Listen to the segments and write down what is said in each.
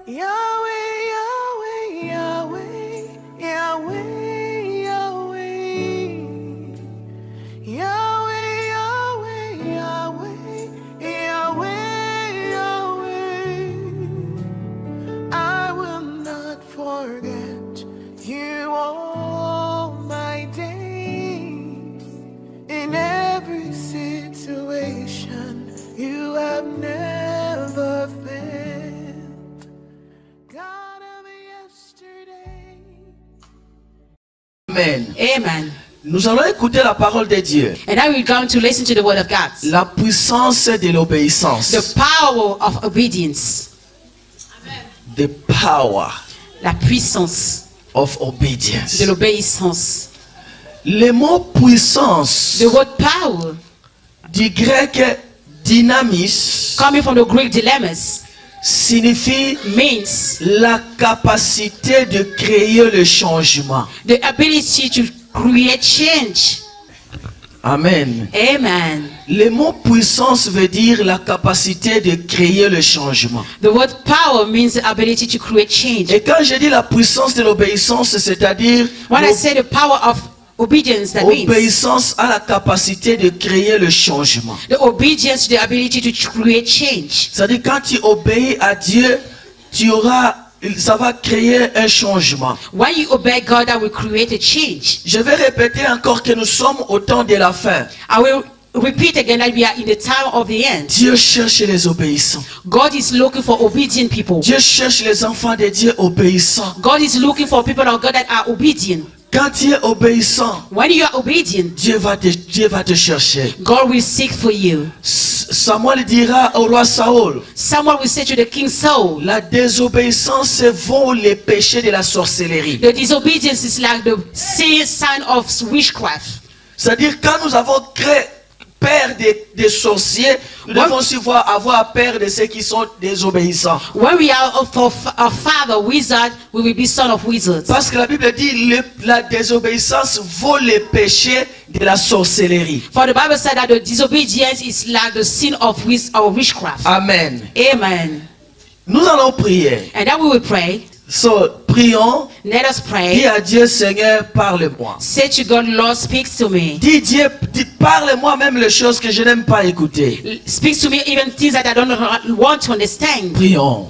Yahweh, Yahweh, Yahweh, Yahweh, Yahweh, Yahweh, Yahweh, Yahweh, Yahweh. I will not forget you all my days. In every situation, you have never failed. God of yesterday. Amen. Amen. Nous allons écouter la parole de Dieu. And now we're going to listen to the word of God. La puissance de l'obéissance. The power of obedience. The power La puissance of obedience. de l'obéissance. Le mot puissance The word power, du grec dynamis coming from the Greek dilemmas, signifie means la capacité de créer le changement. the ability to create change. Amen. Amen. Le mot puissance veut dire la capacité de créer le changement. The word power means the ability to create change. Et quand je dis la puissance de l'obéissance, c'est-à-dire When I say the power of obedience, that means l'obéissance à la capacité de créer le changement. the obedience to the ability to create change. C'est-à-dire quand tu obéis à Dieu, ça va créer un changement. When you obey God, that will create a change. Je vais répéter encore que nous sommes au temps de la fin. I will repeat again that we are in the time of the end. Dieu cherche les obéissants. God is looking for obedient people. Dieu cherche les enfants de Dieu obéissants. God is looking for people of God that are obedient. Quand tu es obéissant, When you are obedient, Dieu va te chercher. God will seek for you. Samuel dira au roi Saül, Someone will say to the king Saul, la désobéissance vaut les péchés de la sorcellerie. the disobedience is like the sign of witchcraft. C'est-à-dire quand nous avons créé peur des sorciers, nous devons aussi avoir peur de ceux qui sont désobéissants. When we are a father wizard, we will be son of wizards. Parce que la Bible dit la désobéissance vaut les péchés de la sorcellerie. For the Bible said that the disobedience is like the sin of witchcraft. Amen. Amen. Nous allons prier. And then we will pray. So, prions. Let us Dis pray. à Dieu, Seigneur, parle-moi. Say to God, Lord, speak to me. Dis Dieu, parle-moi même les choses que je n'aime pas écouter. Speak to me even things that I don't want to understand. Prions.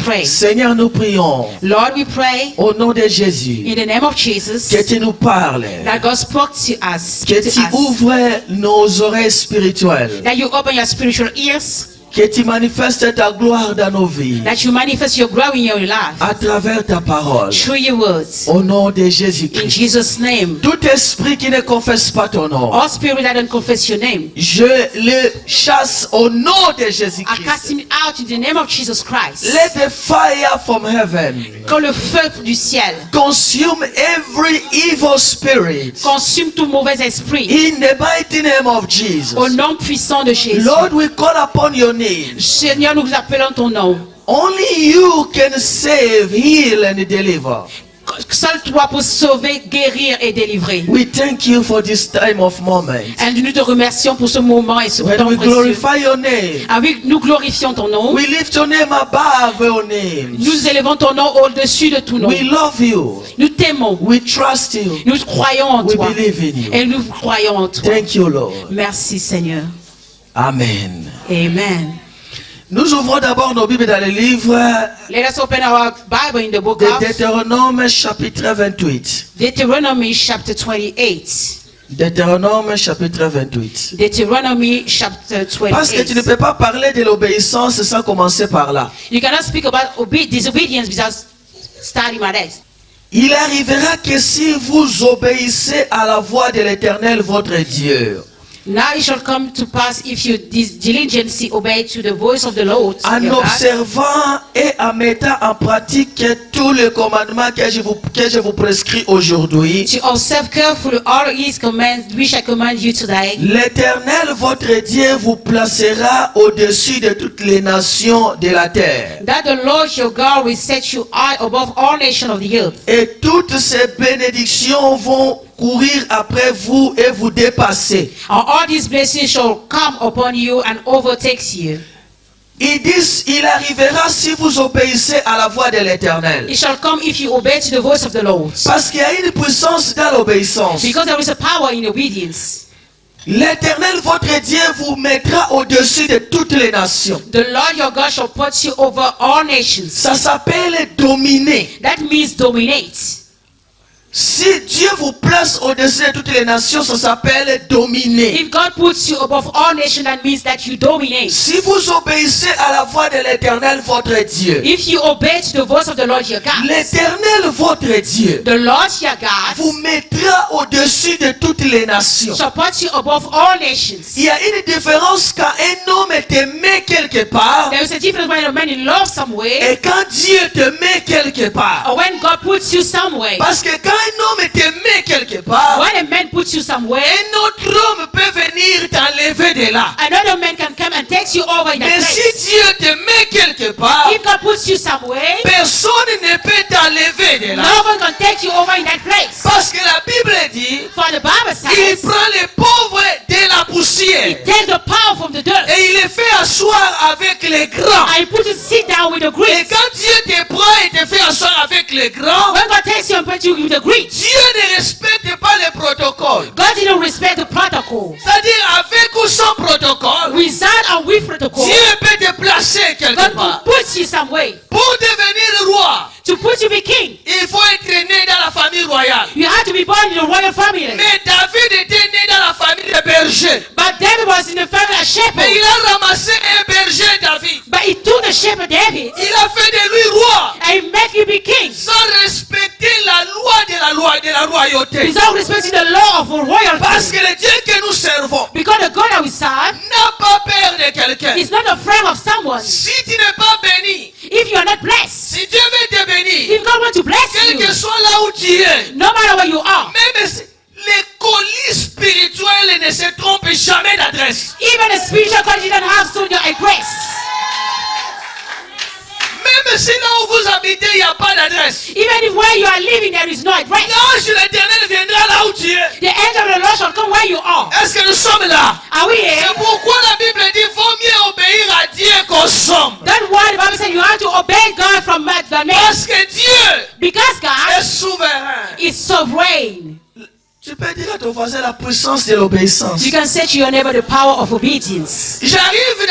Pray. Seigneur, nous prions. Lord, we pray Au nom de Jésus. in the name of Jesus Que tu nous parles. that God spoke to us. Que tu ouvres nos oreilles spirituelles. That you open your spiritual ears. Que tu manifestes ta gloire dans nos vies. That you manifest your glory in your life. À travers ta parole. Through your words. Au nom de In Jésus-Christ. Jesus' name. Tout esprit qui ne confesse pas ton nom, All spirit that don't confess your name, je le chasse au nom de I Jésus-Christ. cast him out in the name of Jesus Christ. Let the fire from heaven Que le feu du ciel consume every evil spirit consume tout mauvais esprit. in the mighty name of Jesus. Au nom puissant de Jésus. Lord, we call upon your name. Seigneur, nous appelons ton nom. Only you can save, heal and deliver. Seul toi pour sauver, guérir et délivrer. We thank you for this time of moment. Et nous te remercions pour ce moment et ce When temps we précieux. glorify your name, Avec nous glorifions ton nom. we lift your name above your names. Nous élevons ton nom au-dessus de tout nom. We love you. Nous t'aimons. We trust you. Nous croyons en We toi. believe in you. Et nous croyons en toi. Thank you, Lord. Merci Seigneur. Amen. Amen. Nous ouvrons d'abord nos Bibles dans le livre Let us open our Bible in the book de of Deutéronome chapitre 28. Deuteronomy chapter 28. Deutéronome chapitre 28. Deuteronomy chapter Parce que tu ne 28. peux pas parler de l'obéissance sans commencer par là. You cannot speak about disobedience without starting with that. Il arrivera que si vous obéissez à la voix de l'Éternel votre Dieu, Now it shall come to pass if you diligently obey to the voice of the Lord, en your God, observant et en mettant en pratique tous les commandements que je vous prescris aujourd'hui, to observe carefully all his commands which I command you today. l'Éternel votre Dieu vous placera au-dessus de toutes les nations de la terre. That the Lord your God will set you high above all nations of the earth. Et toutes ces bénédictions vont courir après vous et vous dépasser. And all these blessings shall come upon you and overtake you. Ils disent, il arrivera si vous obéissez à la voix de l'Éternel. It shall come if you obey to the voice of the Lord. Parce qu'il y a une puissance dans l'obéissance. Because there is a power in obedience. L'Éternel, votre Dieu, vous mettra au-dessus de toutes les nations. The Lord your God shall put you over all nations. Ça s'appelle dominer. That means dominate. Si Dieu vous place au-dessus de toutes les nations, ça s'appelle dominer. If God puts you above all nations, that means that you dominate. Si vous obéissez à la voix de l'Éternel, votre Dieu, If you obey to the voice of the Lord your God, l'Éternel, votre Dieu, the Lord your God vous mettra au-dessus de toutes les nations. shall put you above all nations. Il y a une différence quand un homme te met quelque part There is a difference when a man in love some way et quand Dieu te met quelque part. or when God puts you some way. Parce que quand un homme te met quelque part, When a man puts you somewhere, un autre homme peut venir t'enlever de là. another man can come and take you over in that Mais place. si Dieu te met quelque part, If God puts you somewhere, personne ne peut t'enlever de là. no one can take you over in that place. Parce que la Bible dit, For the Bible il says, prend les pauvres de la poussière take the power from the dirt et il les fait asseoir avec les grands. and put you sit down with the Et great. quand Dieu te prend et te fait asseoir avec les grands, When God takes you and puts you with the great, Dieu ne respecte pas les protocoles. God didn't respect the protocol. C'est-à-dire avec ou sans protocole, Without and with protocol, Dieu peut te placer quelque God part. will put you somewhere Pour devenir roi, to put you be king. il faut être né dans la famille royale. You have to be born in the royal family. Mais David était né dans la famille des bergers. But David was in the family of shepherd. Mais il a ramassé un berger, David. But he took the shepherd David Il a fait de lui roi and he made you be king. sans respecter la loi de la royauté. Without respecting the law of a royal Parce family. que le Dieu que nous servons Because the God that we serve n'a pas peur de quelqu'un. is not afraid of someone. Si tu n'es pas béni, If you are not blessed, si Dieu veut te bénir, if God wants to bless quel que you, soit là où tu es, no matter where you are, même les colis spirituels ne se trompent jamais d'adresse. even a spiritual God didn't have so your address. Même si là où vous habitez, il n'y a pas d'adresse. Even if where you are living there is no address, L'ange de l'Éternel viendra là où tu es. the angel of the Lord shall come where you are. Est-ce que nous sommes là? Are we here? C'est pourquoi la Bible dit qu'il vaut mieux obéir à Dieu qu'aux hommes. That's why the Bible says you have to obey God from the name. Parce que Dieu Because God est souverain. is sovereign. Tu peux dire à ton voisin la puissance de l'obéissance. You can say to your neighbor the power of obedience. J'arrive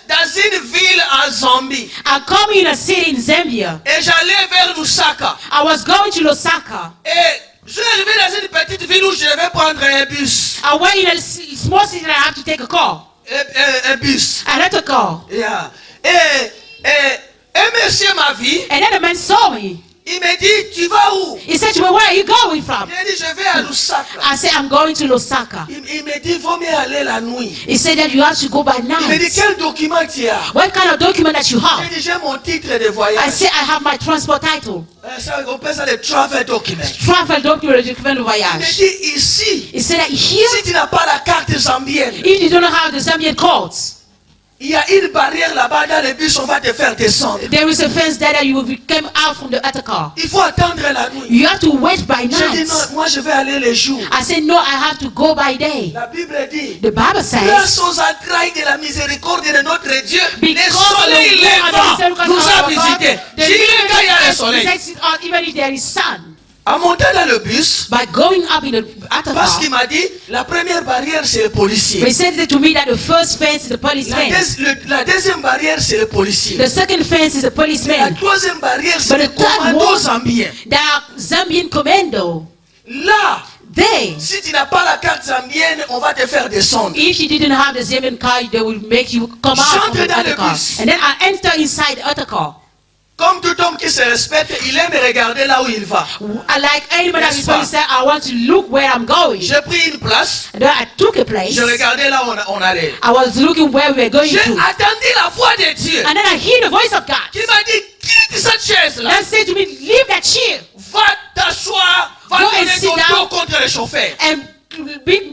dans une ville en Zambie I come in a city in Zambia. et j'allais vers Lusaka. I was going to Lusaka. Et je suis arrivé dans une petite ville où je devais prendre un bus. I went in a small city that I have to take a car. Un bus. I had a car. Yeah. Et un monsieur m'a vu. And then the man saw me. Il me dit, tu vas où? He said to me, where are you going from? J'ai dit, je vais à Lusaka. I said, I'm going to Lusaka. Il me dit, il vaut mieux aller la nuit. He said that you have to go by Il me dit, night. quel document tu as? What kind of document that you have? J'ai dit, j'ai mon titre de I voyage. said, I have my transport title. Ça, on appelle ça le travel document. Travel document, document de Il me voyage. dit, ici, He said that here, si tu n'as pas la carte zambienne, if you don't have the Zambian cards, il y a une barrière là-bas dans le bus, on va te faire descendre. there is a fence there that you will come out from the other car. Il faut attendre la nuit. You have to wait by J'ai dit, night. non, moi je vais aller le jour. I said, no, I have to go by day. La Bible dit, The Bible grâce says, aux entrailles de la miséricorde de notre Dieu, le because soleil of the levant nous a visité. the J'ai dit, quand il y a le soleil. takes it out even if there is sun. En montant dans le bus, By going up in the other parce car, qu'il m'a dit, la première barrière c'est le policier. he said to me that the first fence is the policeman. La deuxième barrière c'est le policier. The second fence is the La policeman. troisième barrière c'est But le the third commando one, zambien. there are Zambian commando. Là, They, si tu n'as pas la carte zambienne, on va te faire descendre. if you didn't have the Zambian car, they will make you come out from J'entre the dans other le car. bus. And then I enter inside the other car. Comme tout homme qui se respecte, il aime regarder là où il va. I like anybody that Yes, is going to say, I want to look where I'm going. J'ai pris une place, And then I took a place. je regardais là où on allait. I was looking where we were going J'ai to. attendu la voix de Dieu And then I hear the voice of God. qui m'a dit, quitte cette chaise-là, That said to me, leave that chair va t'asseoir, va Go and donner sit ton down. dos contre le chauffeur. and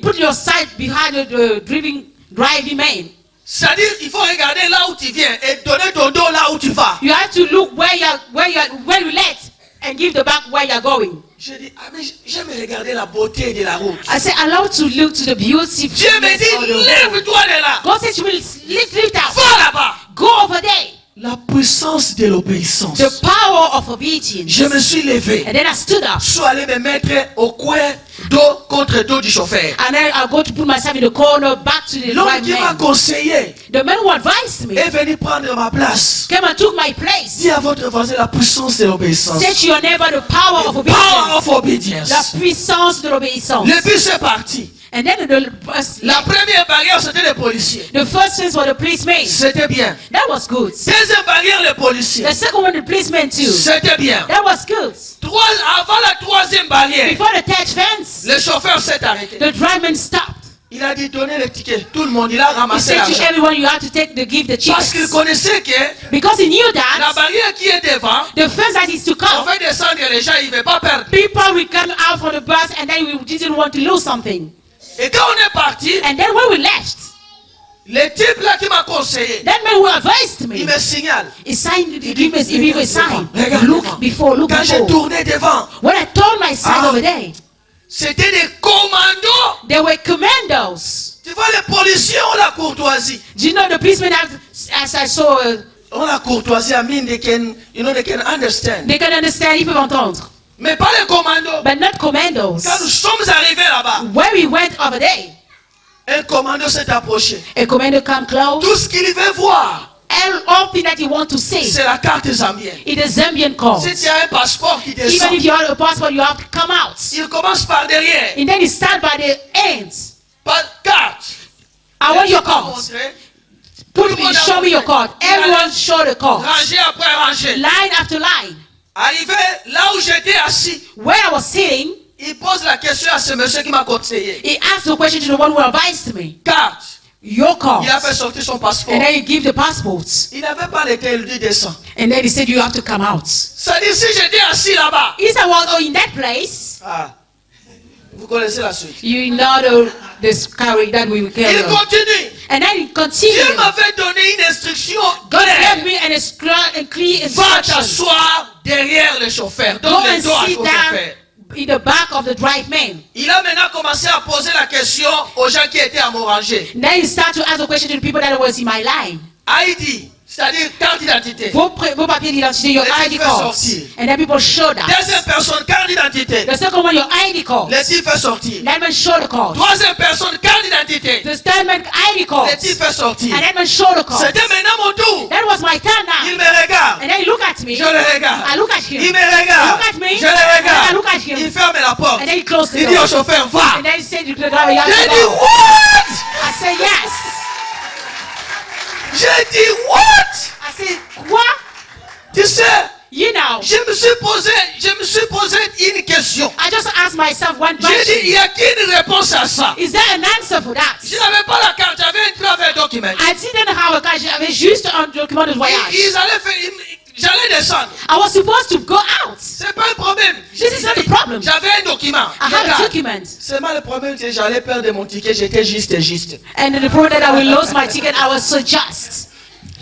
put your side behind the driving man. C'est-à-dire, il faut regarder là où tu viens et donner ton dos là où tu vas. You have to look where you let and give the back where you're going. J'ai dit, ah mais j'aime regarder la beauté de la route. I said, allow to look to the beauty. Dieu me dit, lève-toi de là. God said to me, lift out. Va là-bas. Go over there. La puissance de l'obéissance. The power of obedience. Je me suis levé. And then I stood up. Je suis allé me mettre au coin dos contre dos du chauffeur. And then I go to put myself in the corner back to the L'homme right qui m'a man. conseillé The man who advised me est venu prendre ma place. came and took my place. Dis à votre voisin la puissance de l'obéissance. Say to your neighbor the power of Power obedience. of obedience. La puissance de l'obéissance. Le bus est parti. And then La première barrière, c'était les policiers. the first things were the policemen. C'était bien. That was good. Deuxième barrière, les policiers. The second one, the policemen too. C'était bien. That was good. Avant la troisième barrière, Before the third fence, le chauffeur s'est arrêté. the driver stopped. Il a dit donnez les tickets. Tout le monde, il a He ramassé said to l'argent. everyone, you have to give the Parce qu'il checks. connaissait que Because he knew la that barrière qui est devant, the fence that is to on come, fait descendre les gens, ils ne veulent pas perdre. people will come out from the bus and then we didn't want to lose something. Et quand on est parti, And then when we left, le type là qui m'a conseillé, that man who advised me, il me signale. he signed, he gave me a sign. Regarde, Look regarde. before, look Quand j'ai before. tourné devant, When I turned my side Ah. over there, c'était des commandos. there were commandos. Tu vois, les policiers ont la courtoisie. Do you know the policemen have, as I saw, Ont la courtoisie, I mean, they can, they can understand. they can understand, ils peuvent entendre. Mais pas les commandos. But not commandos. Quand nous sommes arrivés là-bas, When we went over there, un commando s'est approché. a commando come close. Tout ce qu'il veut voir, All thing that you want to see, c'est la carte zambienne. it is Zambian call. Si tu as un passeport qui Even descend, if you have a passport, you have to come out. il commence par derrière. And then you start by the ends. Par carte. I want your Tu vas card. montrer. Put me, show me your card. Everyone show the card. Rangée après rangée. Line after line. Arrivé là où j'étais assis, Where I was sitting, il pose la question à ce monsieur qui m'a conseillé. he asked the question to the one who advised me. Carte. Your card. Il a fait sortir son passeport. And then you give the passports. Il n'avait pas l'été, il dit descend. And then he said you have to come out. Ça dit si j'étais assis là-bas. He said, well, oh, in that place, Ah. Vous connaissez la suite. you know the carry that we will carry Il on. continue. And then he Dieu continued. m'avait donné une instruction God claire. gave me a clear Va instruction. t'asseoir derrière le chauffeur. Go Donne le and dos à sit ton down chauffeur. in the back of the drive man. Il a maintenant commencé à poser la question aux gens qui étaient à mon rangée. Then he started to ask the question to the people that was in my line. ID, c'est-à-dire carte d'identité. Vos papiers d'identité, your Les ID types cards. sortir. And then people showed that. Deuxième personne, carte d'identité. The second one, your ID card. Les types fait sortir. That man showed the card. Troisième personne, carte d'identité. The third man, ID card. Les types fait sortir. And that man showed the card. C'était maintenant mon tour. That was my turn Il now. me regarde. And then he looked at me. Je le regarde. I look at him. Il me regarde. Look at me. Je le I look at regarde. him. Il ferme la porte. And then he closed the Il dit au door. chauffeur, va. And then he said to the driver, you have J'ai to dit, go. what? I said, yes. J'ai dit, what? I said, what? Tu sais, You know, je me suis posé une question. I just asked myself one J'ai dit, il question. n'y a qu'une réponse à ça. Is there an answer for that? Je n'avais pas la carte, j'avais un travel document. I didn't have a car. J'avais juste un document de voyage. J'allais descendre. I was supposed to go out. C'est pas un problème. This is not the problem. J'avais un document. I had a Regarde. document. Seulement le problème, c'est que j'allais perdre mon ticket. J'étais juste. And the problem that I will lose my ticket, I was so just.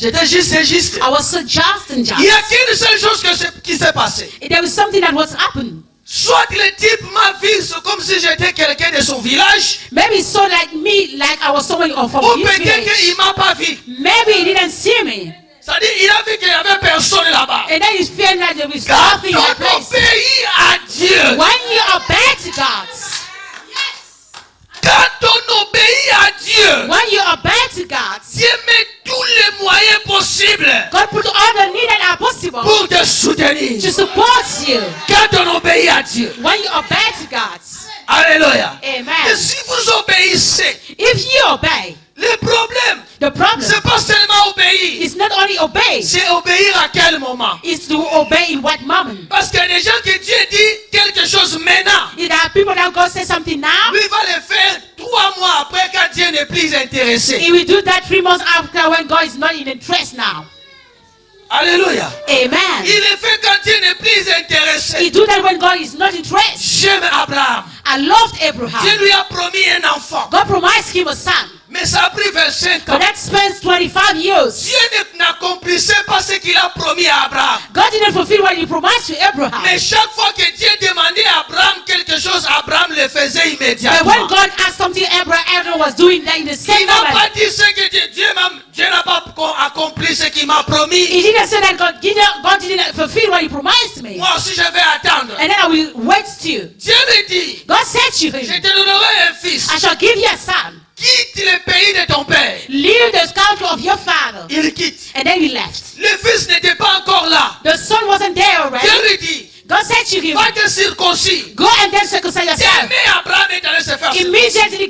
J'étais juste. I was so just and Il n'y a just. qu'une seule chose qui s'est passée. There was something that was happened. Soit le type m'a vu c'est comme si j'étais quelqu'un de son village, Maybe he saw like me, like I was someone from ou his peut-être village. qu'il m'a pas vu. Maybe he didn't see me. C'est-à-dire, il a vu qu'il n'y avait personne là-bas. And then he felt that there was Quand nothing in that on place. obéit à Dieu, When you obey to God, quand on obéit à Dieu, when you obey to God, Dieu met tous les moyens possibles God put all the need that are possible pour te soutenir. to support you. Quand on obéit à Dieu. When you obey to God, Alléluia. Amen. Et si vous obéissez, if you obey, le problème, the problem c'est pas seulement obéir. is not only obey, C'est obéir à quel moment? it's to obey in what moment. Parce qu'il y a des gens que Dieu dit quelque chose maintenant. If there are people that God says something now, Lui va le faire 3 mois après quand Dieu n'est plus intéressé. he will do that 3 months after when God is not in interest now. Alléluia. Amen. Il le fait quand Dieu n'est plus intéressé. He do that when God is not interested. J'aime Abraham. I loved Dieu Abraham. lui a promis un enfant. God promised him a son, Mais ça a pris 25 ans. but that spent 25 years. Dieu n'accomplissait pas ce qu'il a promis à Abraham. God didn't fulfill what he promised to Abraham. Mais chaque fois que Dieu dit demandait à Abraham quelque chose, Abraham le faisait But when immédiatement. God asked something, Abraham was doing that in the Il same n'a moment. pas dit ce que Dieu n'a pas accompli ce qu'il m'a promis. He didn't say that God didn't fulfill what he promised me. Moi aussi je vais attendre. And then I will wait still. Dieu lui dit, God said to je him, te donnerai un fils. I shall give you a son. Quitte le pays de ton père. Leave the country of your father. Il quitte. And then he left. Le fils n'était pas encore là. The son wasn't there already. Dieu lui dit, God said to him, va te circoncis. go and then circumcise yourself. Mais Abraham est allé se faire circoncire. Immediately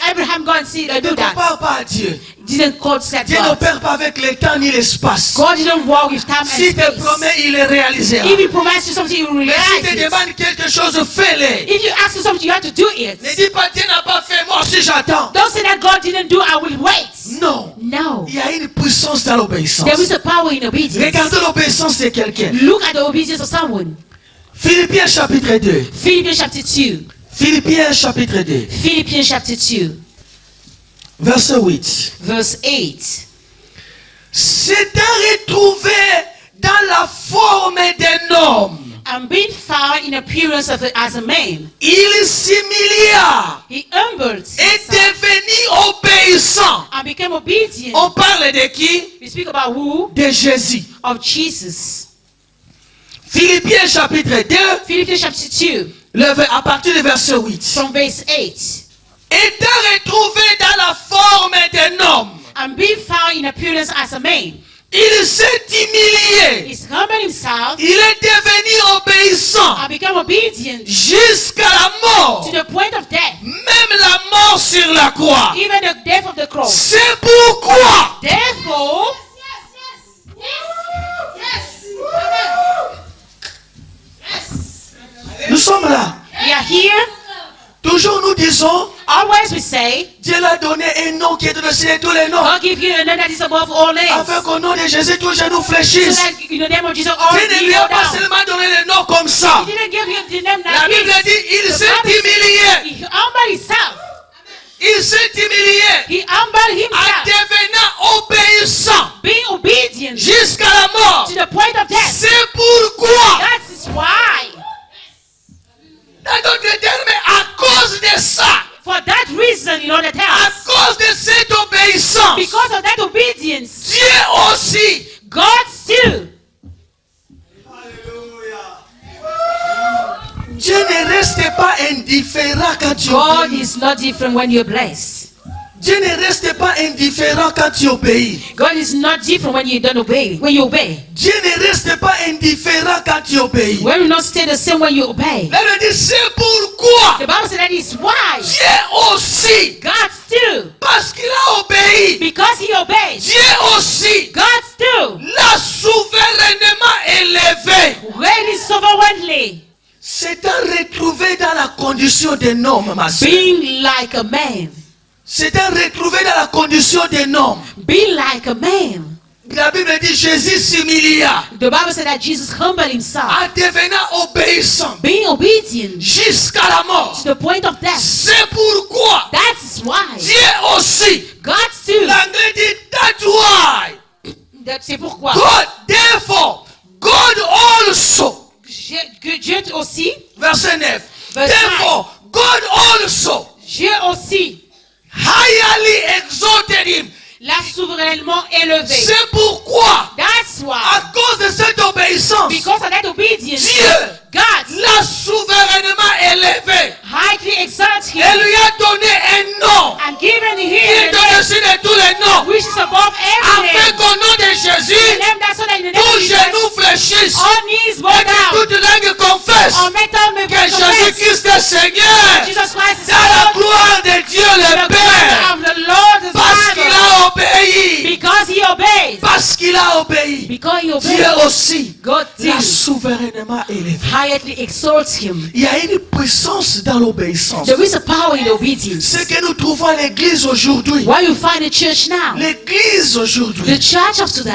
Abraham go and see Ne do that. compare pas à Dieu. Didn't God set Dieu God. n'opère pas avec le temps ni l'espace. God didn't walk with time and Si te space. promet, il le réalisera. If he promised you something, he will Mais si realize te it. demande quelque chose, fais-le. If you ask for something, you have to do it. Ne dis pas Dieu n'a pas fait, moi aussi j'attends. Don't say that God didn't do, I will wait. Non. No. Il y a une puissance dans l'obéissance. There is a power in obedience. Regardez l'obéissance de quelqu'un. Look at the obedience of someone. Philippiens chapitre 2. Philippians chapter 2. Philippiens chapitre 2. Philippians chapter 2. Verset 8. Verse 8. S'étant retrouvé dans la forme d'un homme, And being found in appearance as a man, il s'humilia he humbled et himself devenu obéissant. and became obedient. On parle de qui? We speak about who? De Jésus. Of Jesus. Philippiens chapitre 2, Philippians chapter 2, à partir du verset 8. from verse 8. Étant retrouvé dans la forme d'un homme, And being found in appearance as a man, il s'est humilié. he humbled himself Il est devenu obéissant and became obedient jusqu'à la mort. to the point of death, Même la mort sur la croix. even the death of the cross. C'est pourquoi Therefore, nous sommes là. we are here. Toujours nous disons, Always we say, Dieu l'a donné un nom qui est au-dessus de tous les noms. God give you a name that is above all names. Afin qu'au nom de Jésus, tous les genoux So fléchissent. that in the name of Jesus, all Dieu ne knee lui a bow pas down. seulement donné le nom comme ça. He didn't give you the name La like Bible this. dit, il The s'est Bible says humilié. He humbled himself. Il s'est humilié He humbled en himself, devenant obéissant being obedient jusqu'à la mort. to the point of death. C'est pourquoi, That is why, dans d'autres termes, à cause de ça, for that reason, in other à terms, cause de cette obéissance, because of that obedience, Dieu aussi God still, Dieu ne reste pas indifférent quand tu God obéis. is not different when you're blessed. Dieu ne reste pas indifférent quand tu obéis. God is not different when you don't obey. When you obey, Dieu ne reste pas indifférent quand tu obéis. God will not stay the same when you obey. Là, il dit, c'est pourquoi The Bible says that is why Dieu aussi, God still, parce qu'il a obéi, because He obeys, Dieu aussi God still l'a souverainement élevé. reigns sovereignly, S'étant retrouvé dans la condition d'un homme, ma soeur. being like a man, S'étant retrouvé dans la condition d'un homme. being like a man. La Bible dit Jésus s'humilia The Bible said that Jesus humbled himself, en devenant obéissant being obedient jusqu'à la mort. to the point of death. C'est pourquoi That is why Dieu aussi, God still. l'anglais dit that's why. C'est pourquoi God, therefore, God also. Dieu aussi, Verset 9. Verse Therefore, God also Dieu aussi highly exalted him. l'a souverainement élevé. C'est pourquoi, That's why, à cause de cette obéissance, because of that obedience, Dieu God l'a souverainement élevé. highly exalts him Elle lui a donné un nom and given qui him est a name au-dessus de tous les noms. which is above every Afin name. qu'au nom de Jésus, The name that's so that in the name tous of Jesus, genoux fléchissent all knees bow et que down. toute langue confesse All metal may que confess Jésus-Christ est Seigneur. Jesus Christ is Dans la Lord. gloire de Dieu le The Père. glory of the Lord is Parce qu'il Father. a obéi. Because he obeys. Parce qu'il a obéi. Because he Dieu obeys. aussi God l'a still souverainement élevé. highly exalts him. Il y a une puissance dans l'obéissance. There is a power in obedience. Ce que nous trouvons à l'église aujourd'hui. Why you find the church now? L'église The aujourd'hui church of today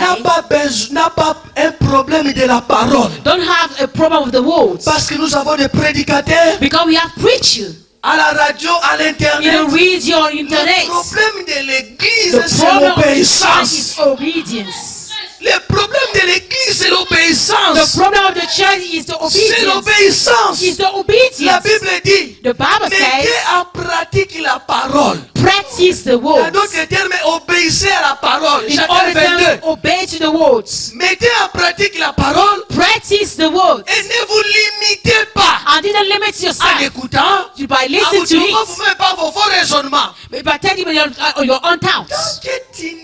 n'a pas un problème de la parole. don't have a problem with the words. Parce que nous avons des prédicateurs Because we have preachers à la radio, à in the l'internet. radio on Le internet. problème de l'église, The c'est problem of the church l'obéissance. is obedience. Le problème de l'église, c'est The l'obéissance. problem of the church is the C'est obedience. l'obéissance. Is the La obedience. Bible dit, The Bible mettez says, en pratique la parole. practice the En words. d'autres termes, obéissez à la parole. In Chacun other 22. terms, obey to the words. Mettez en pratique la parole Practice the words. et ne vous limitez pas And didn't limit en yourself écoutant, by en listening vous to trouvant it, vous-même par vos faux raisonnements. by telling your own thoughts. Tant que tu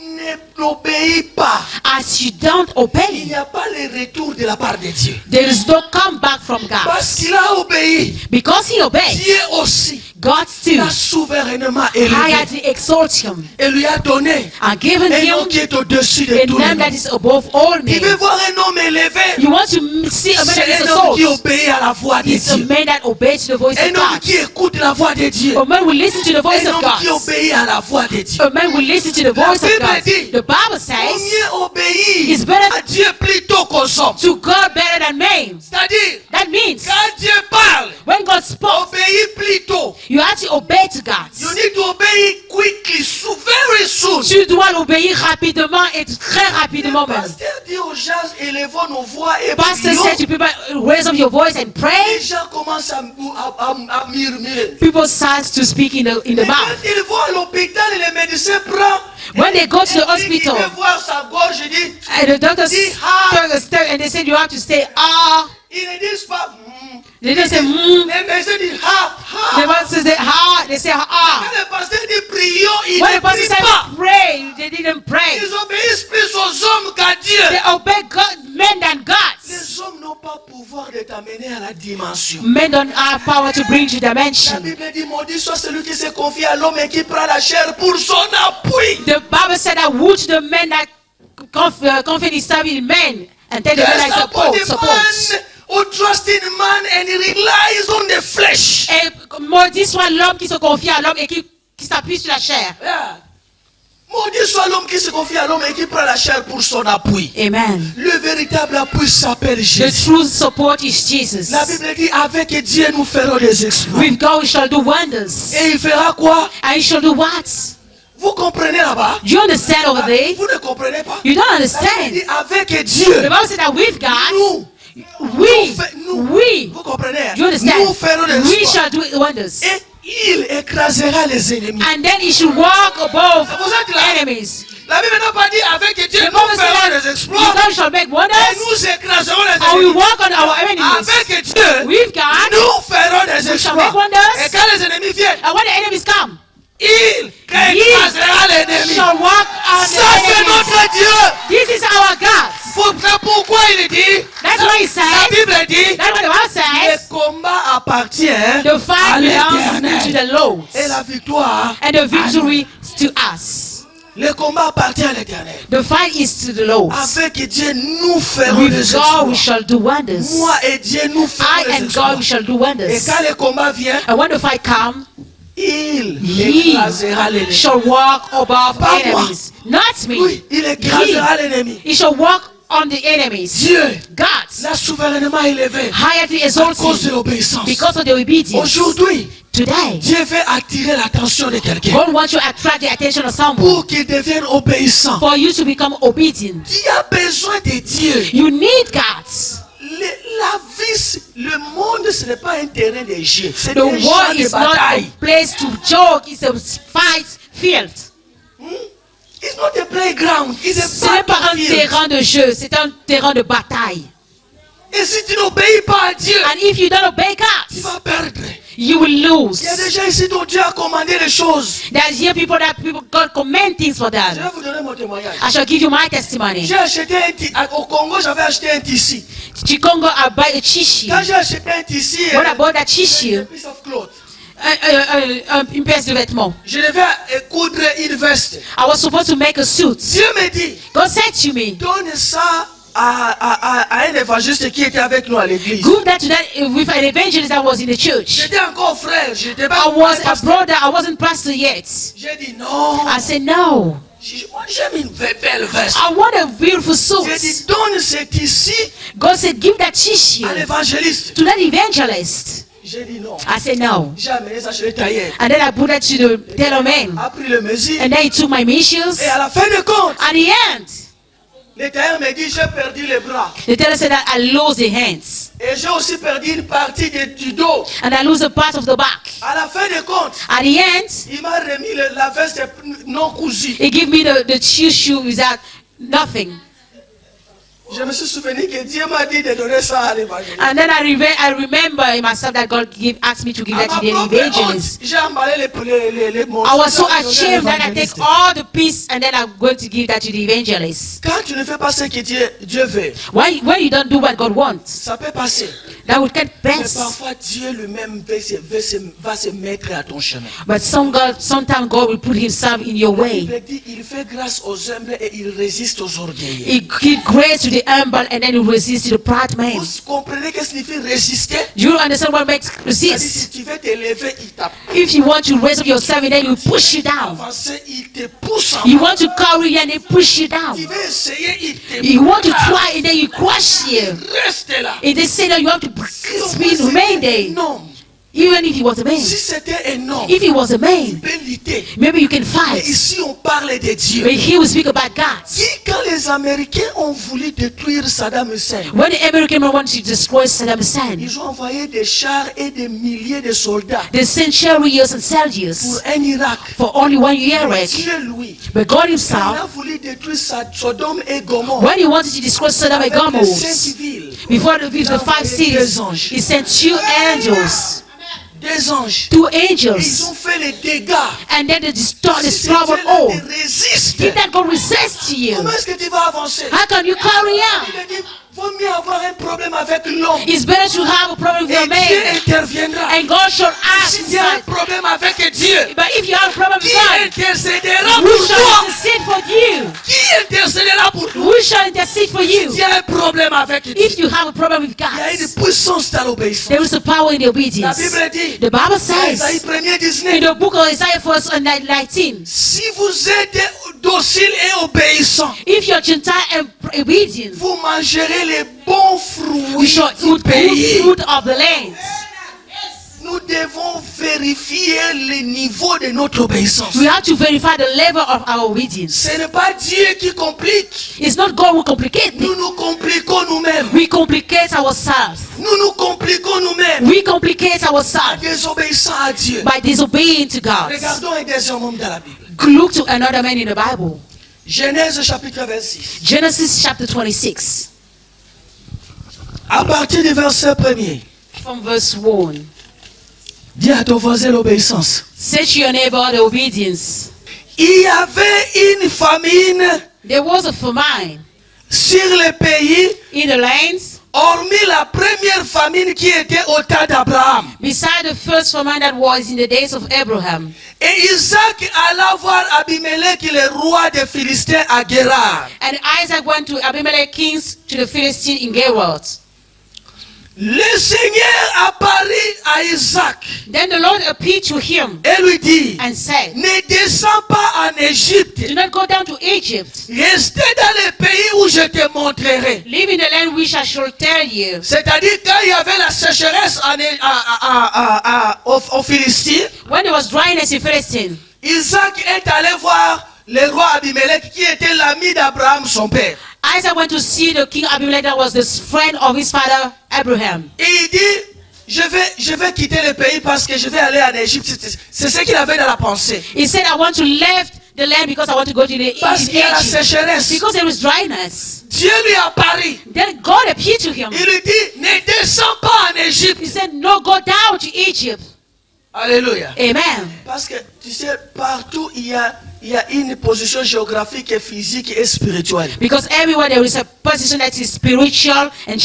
n'obéis pas, As you don't il obey, n'y a pas le retour de la part de Dieu. there is no comeback from God. Parce qu'il a obéi, Because he obeyed, Dieu aussi God still l'a souverainement élevé highly exalts him et lui a donné and given un nom him qui est au-dessus de a tout le name that nom. is above all Tu veux names. voir un homme élevé? You want to see a man that C'est is un homme qui exalted. obéit à la voix de It's a Dieu. man that obeys to the voice of Un homme God. qui écoute la voix de Dieu. A man will listen to the voice Un of homme qui God. obéit à la voix de Dieu. A man will listen to the voice of Bible God. dit, The Bible Vaut says mieux obéir It's better à Dieu plutôt qu'aux hommes. to God better than man. C'est-à-dire, That means quand Dieu parle, when God spoke, obéis plutôt. you have to obey to God. You need to obey quickly, very soon. Tu dois l'obéir rapidement et très rapidement Le même. pasteur dit aux gens, élevons nos voix et Pastor prions. said to people, raise up your voice and pray. Les gens commencent à murmurer. People start to speak in the Mais mouth. quand ils vont à l'hôpital et le médecin prend, When they go to the il dit hospital qu'il veut voir sa gorge, il dit, and the doctors Dis, ah. stare and they say you have to say ah. ils ne disent pas, They don't say Le médecin dit, The pastor say ah. They say Quand ah. le pasteur dit prions, ils When ne the pastor prient said pas. pray, they didn't pray. Ils obéissent plus aux hommes qu'à Dieu. They obey God, men than gods. Les hommes n'ont pas pouvoir de t'amener à la dimension. Men don't have power to bring to La dimension. Bible dit, maudit soit celui qui se confie à l'homme et qui prend la chair pour son appui. The Bible said that woe to the men that confidence himself in men and take the men like support. Man who trusts in man and he relies on the flesh. Et maudit soit l'homme qui se confie à l'homme et qui s'appuie sur la chair. Yeah. Maudit soit l'homme qui se confie à l'homme et qui prend la chair pour son appui. Amen. Le véritable appui s'appelle The Jésus. true support is Jesus. La Bible dit, avec Dieu nous ferons des exploits. With God we shall do wonders. Et il fera quoi? And you shall do what? Vous comprenez là-bas? Do you understand over there? Vous ne comprenez pas? You don't La Bible dit, understand. avec Dieu, The Bible said that with God, nous, we, vous comprenez? you understand? Nous ferons des We exploits. shall do wonders. Et il écrasera les ennemis. And then he should walk above C'est pour ça que la- enemies. La Bible n'a pas dit avec Dieu The nous Bible said ferons that des exploits God shall make et wonders. nous écraserons les And we ennemis. walk on our enemies. Avec Dieu, With God, nous ferons des we shall make exploits. wonders. Et quand les ennemis viennent, And when the enemies come, il écrasera l'ennemi. shall walk on Ça the c'est enemies. notre Dieu. This is our God. Pourquoi il dit? That's what he La says. Bible dit, That's what the Bible le says. combat appartient The à fight belongs to l'Éternel. the Lord. Et la victoire, And the victory is to us. le combat appartient à l'Éternel. The fight is to the Lord. Avec Dieu, nous ferons des With God we exploits. shall do wonders. Moi et Dieu, nous ferons I des and exploits. God we shall do Et wonders. quand le combat vient, And when the fight comes, il he écrasera l'ennemi. shall walk above Pas moi. enemies. Not me. Oui, il écrasera l'ennemi. He shall walk on the enemies. Dieu God, l'a souverainement élevé highly à cause de exalted l'obéissance. because of the obedience. Aujourd'hui, Today, Dieu veut attirer l'attention de quelqu'un God wants to attract the attention of someone pour qu'il devienne obéissant. for you to become obedient. Tu as besoin de Dieu. You need God. La vie, le monde, ce n'est pas un terrain de jeu. C'est The un champ world de is not a bataille. place to joke. It's a fight field. It's not a playground. It's a Ce n'est pas un battlefield. terrain de jeu, c'est un terrain de bataille. Et si tu n'obéis pas à Dieu, And if you don't obey tu God, vas perdre. you will lose. Il y a des gens ici dont Dieu a commandé les choses. There's here people that God command things for Je vais them. vous donner mon témoignage. I shall give you my testimony. J'ai acheté au Congo, j'avais acheté un tissu. Chikongo, I buy a chishi. Quand j'ai acheté un tissu, When I bought that chishi, a piece of cloth, une pièce de vêtement, je devais coudre une veste. I was supposed to make a suit. Dieu me dit, God said to me, donne ça à un évangéliste qui était avec nous à l'église. give that to that with an evangelist that was in the church. J'étais encore frère, j'étais pas I was a pasteur. brother, I wasn't pastor yet. J'ai dit non. I said, no, Moi j'aime une belle veste. I want a beautiful J'ai dit suit. donne cet ici God said, give that chishi à l'évangéliste. to that evangelist. J'ai dit non. I said, no. J'ai amené ça chez le tailleur. And then I put that to the tailor man. A pris le mesure. And then he took my measures. Et à la fin de compte, At the end, Le tailleur me dit, j'ai perdu les bras. The tailor said that I lose the hands. Et j'ai aussi perdu une partie du dos. And I lose a part of the back. À la fin des comptes, At the end, il m'a remis la veste non cousue. he gave me the shoe without nothing. Je me suis souvenu que Dieu m'a dit de donner ça à l'évangile. And then I remember in myself that God asked me to give that to the evangelist. J'ai emballé les morceaux. I was so j'ai donné à ashamed that I l'évangéliste. take all the piece and then I'm going to give that to the evangelist. Quand tu ne fais pas ce que Dieu veut, When you don't do what God wants, ça peut passer. that would get Mais best. parfois, Dieu lui-même va se mettre à ton chemin. But sometimes God will put himself in your way. Il dit, il fait grâce aux humbles et il résiste aux orgueilleux. He gives grace to the humble and then he resists to the proud man. Vous comprenez ce que signifie résister? Do you understand what makes C'est-à-dire, si resist? tu veux t'élever, il tape. If you want to raise up yourself and then he push you down. Avancer, il te pousse en You bas. want to carry you and he push you down. Tu veux essayer, il te You want to pousse. try and then you crush you. Reste là. And they say that you have to remain there. Non. Even if he was a man. Si c'était un homme, If he was a il man, peut lutter. maybe you can Mais fight. ici, on parle de Dieu. But he will speak about God. Quand les Américains ont voulu détruire Saddam Hussein, When the American man wanted to destroy Saddam Hussein, ils ont envoyé des chars et des milliers de soldats they sent chariots and pour soldiers un Irak. for only 1 year. Dieu, lui, But God quand il himself, a voulu détruire Sodome et Gomorrhe, when he wanted to destroy Sodom and avec les Gomorrah, 5 villes, before the 5 cities, he sent 2 angels. 2 anges. 2 Et ils angels. ont fait les dégâts. And then they destroyed Si Dieu all. te résiste, Did that God resist to you? comment est-ce que tu vas avancer? How can you carry Il on? a dit, vaut mieux avoir un problème avec l'homme. It's better to have a problem with Et your Dieu man. interviendra. And God shall act. Si tu as un problème avec Dieu, But if you have a problem qui with God, intercédera who pour shall toi? intercede for you? Qui intercédera pour toi? Who shall intercede for Si you? tu as un problème avec Dieu, If you have a problem with il y a une God, puissance dans l'obéissance. there is a power in the La obedience. Bible dit, The Bible Isaïe says 1er in 19, the book of Isaiah 19, si vous êtes docile et obéissant, if you're Gentile and obedient, vous mangerez les bons you fruits shall du eat good pays. fruit of the land. Nous devons vérifier le niveau de notre obéissance. We have to verify the level of our obedience. Ce n'est pas Dieu qui complique. It's not God who complicates Nous it. nous compliquons nous-mêmes. We complicate ourselves. Nous nous compliquons nous-mêmes. We complicate ourselves Désobéissant à Dieu. by disobeying to God. Regardons un deuxième homme dans la Bible. Look to another man in the Bible. Genèse chapitre 26. Genesis chapter 26, À partir du verset 1er. from verse 1. Dis à ton voisin l'obéissance. Say to your neighbor the obedience. Il y avait une famine There was a famine sur le pays, in the lands hormis la première famine qui était au temps d'Abraham. beside the first famine that was in the days of Abraham. Et Isaac alla voir Abimelech, le roi des Philistins, à Guérar. And Isaac went to Abimelech kings to the Philistines in Gerar. Le Seigneur apparut à Isaac Then the Lord appeared to him et lui dit, and said, ne descends pas en Égypte, do not go down to Egypt. restez dans le pays où je te montrerai. Live in the land which I shall tell you. C'est-à-dire quand il y avait la sécheresse aux Philistins, When there was dryness in Philistine, Isaac est allé voir le roi Abimelech qui était l'ami d'Abraham, son père. Isaac went to see the king Abimelech that was the friend of his father Abraham. Et il dit, je vais quitter le pays parce que je vais aller en Égypte. C'est ce qu'il avait dans la pensée. He said, I want to leave the land because I want to go to the Parce qu'il y a la Egypt. sécheresse. Because there was dryness. Dieu lui apparut. Then God appeared to him. Il lui dit, ne descends pas en Égypte. He said, no, go down to Egypt. Alléluia. Amen. Parce que tu sais, partout il y a une position géographique et physique et spirituelle. Because everywhere there is a position that is spiritual and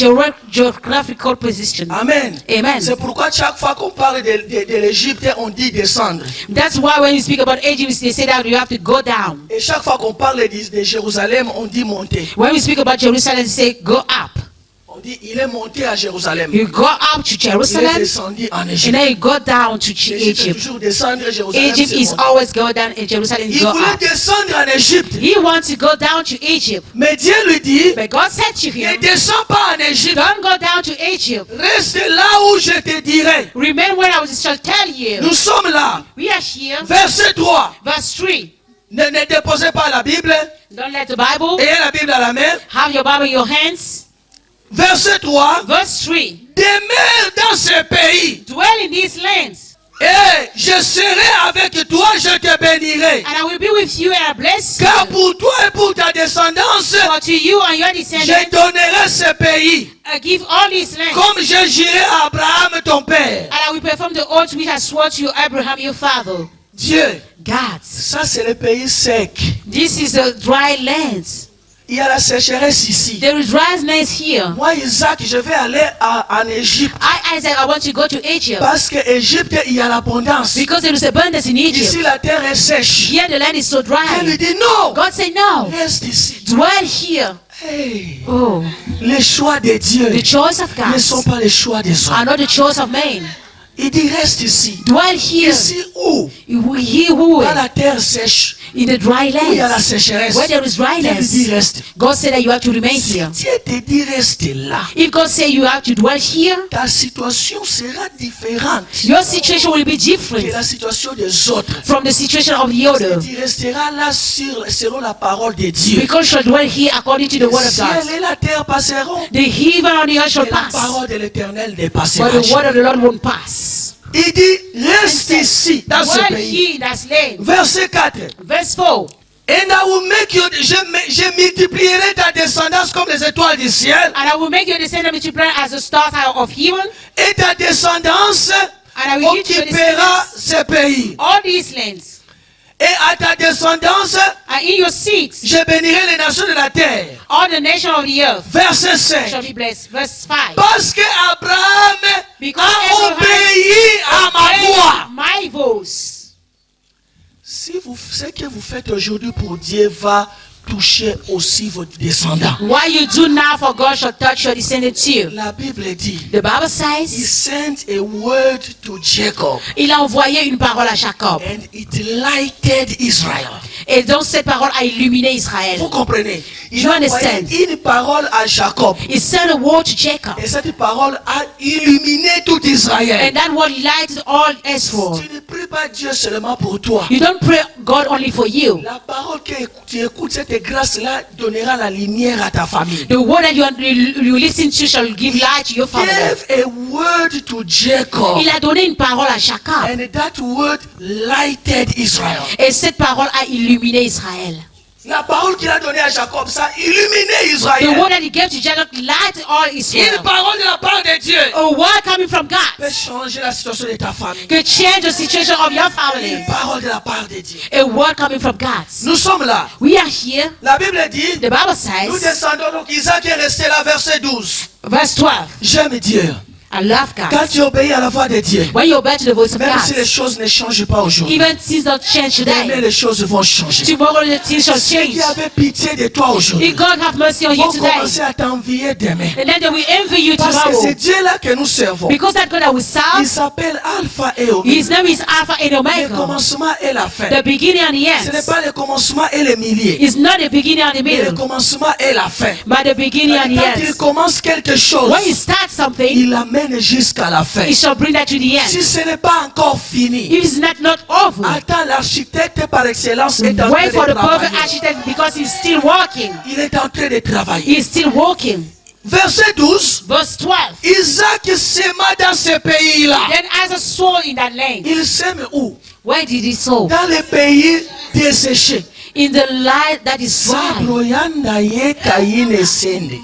geographical position. Amen. Amen. C'est pourquoi chaque fois qu'on parle de l'Égypte, on dit descendre. That's why when you speak about Egypt, they say that you have to go down. Et chaque fois qu'on parle de Jérusalem, on dit monter. When we speak about Jerusalem, they say go up. On dit il est monté à Jérusalem. You go up to Il est Jerusalem, descendu en and Égypte. then you go down to L'Égypte est Egypt. toujours descendre, Jérusalem Egypt c'est is monter. always go down, and Jerusalem is Il go voulait up. descendre en Égypte. He wants to go down to Egypt. Mais Dieu lui dit, But God said to ne him, descends pas en Égypte. don't go down to Egypt. Reste là où je te dirai. Remember what I shall tell you. Nous sommes là. We are here. Verset 3. Verse 3. Ne déposez pas la Bible. Don't let the Bible. Ayez la Bible à la main. Have your Bible in your hands. Verset 3. Verse 3. Demeure dans ce pays. Dwell in these lands. Et je serai avec toi, je te bénirai. And I will be with you and I bless Car you. pour toi et pour ta descendance, For to you and your je descendants, donnerai ce pays. I give all these lands. Comme je jurai à Abraham ton père. And I will perform the oath which I swore to Abraham your father. Dieu, God. ça c'est le pays sec. This is the dry lands. Il y a la sécheresse ici. There is dryness here. Moi, Isaac, je vais aller en Égypte. Isaac, I want to go to Egypt. Parce que Égypte, il y a l'abondance. Because there is abundance in Ici, Egypt. la terre est sèche. Here the land is so Elle lui dry. dit non. God said no. Reste ici. Dwell here. Hey. Oh, Les choix de Dieu the choice of ne God sont pas les choix des are hommes. not the choice of man. Il dit reste ici. Dwell here. Ici où? He who Dans la terre sèche. in the dry Où il y a la lands. sécheresse. Where there is Dieu lui dryness. dit reste. God said that you have to remain Si here. Dieu te dit reste là, If God said you have to dwell here, ta situation sera différente your situation will be que different la situation des autres. from the situation of the other. Tu resteras là selon la parole de Dieu. Because you shall dwell here according to the word Le of ciel God. et la terre passeront, The heaven and the earth shall mais la pass, parole de l'Éternel ne but passera the word jamais. of the Lord won't pass. Il dit, reste ici, dans ce Dwell pays. here in that land. Verset 4. Verse 4. And I will make you, je multiplierai ta descendance comme les étoiles du ciel, And I will make your descendants multiply as the stars of heaven, et ta descendance and I will give to your occupera descendants ce pays. all these lands. Et à ta descendance, And in your seeds, je bénirai les nations de la terre. all the nations of the earth Verset shall 5. be blessed. Verse 5. Parce que Abraham Because a Abraham obéi à ma voix. my voice. Si ce que vous faites aujourd'hui pour Dieu va toucher aussi vos descendants. What you do now for God shall touch your descendants too. La Bible dit, The Bible He says, sent a word to Jacob il a envoyé une parole à Jacob. and it lighted Israel. Et donc cette parole a illuminé Israël. Vous comprenez? Il You a envoyé understand? une parole à Jacob He sent a word to Jacob. et cette parole a illuminé tout Israël. And that word lighted all Israel. Tu ne pries pas Dieu seulement pour toi. You don't pray God only for you. La parole que tu écoutes, cette grâce-là donnera la lumière à ta famille. The word that you listen to shall give light to your family. Give a word to Jacob. Il a donné une parole à Jacob. And that word lighted Israel. Et cette parole a illuminé Israël. La parole qu'il a donnée à Jacob, ça a illuminé The Israël. word that he gave to Jacob lighted all Une Israel. parole de la part de Dieu A word coming from peut God changer la situation de ta famille. could change the situation of your Une family. parole de la part de Dieu. A word coming from God. Nous sommes là. We are here. La Bible dit, The Bible nous says, descendons, donc Isaac est resté là, verset 12. verse 12, J'aime Dieu. I love Quand God. tu obéis à la voix de Dieu, When you obey to the voice of même si les God, choses ne changent pas aujourd'hui, even things don't change mais today, les choses vont changer. tomorrow the things shall Ceux change. qui avaient pitié de toi aujourd'hui If God have mercy on you vont today, commencer à t'envier demain. and then they will envy you Parce que tomorrow. c'est Dieu-là que nous servons. Because that God that we Il serve, s'appelle Alpha et His Omega. name is Alpha and Le Omega, commencement et la fin. the beginning and the Ce n'est end. pas le commencement et le milieu, It's not the beginning and the mais le middle, commencement et la fin. but the beginning and the Quand il end. commence quelque chose, When you start something, il l'amène jusqu'à la fin. it shall bring that to the Si end. ce n'est pas encore fini, If it's not over, attends, l'architecte par excellence est en train wait for de the perfect travailler. architect because he's still working. Il est en train de travailler. He's still working. Verset 12. Verse 12. Isaac sema dans ce pays-là. Then Isaac sow in that land. Il sème où? Where did he sow? Dans le pays desséché. In the land that is dry. Sabroyanda ye kayine sende.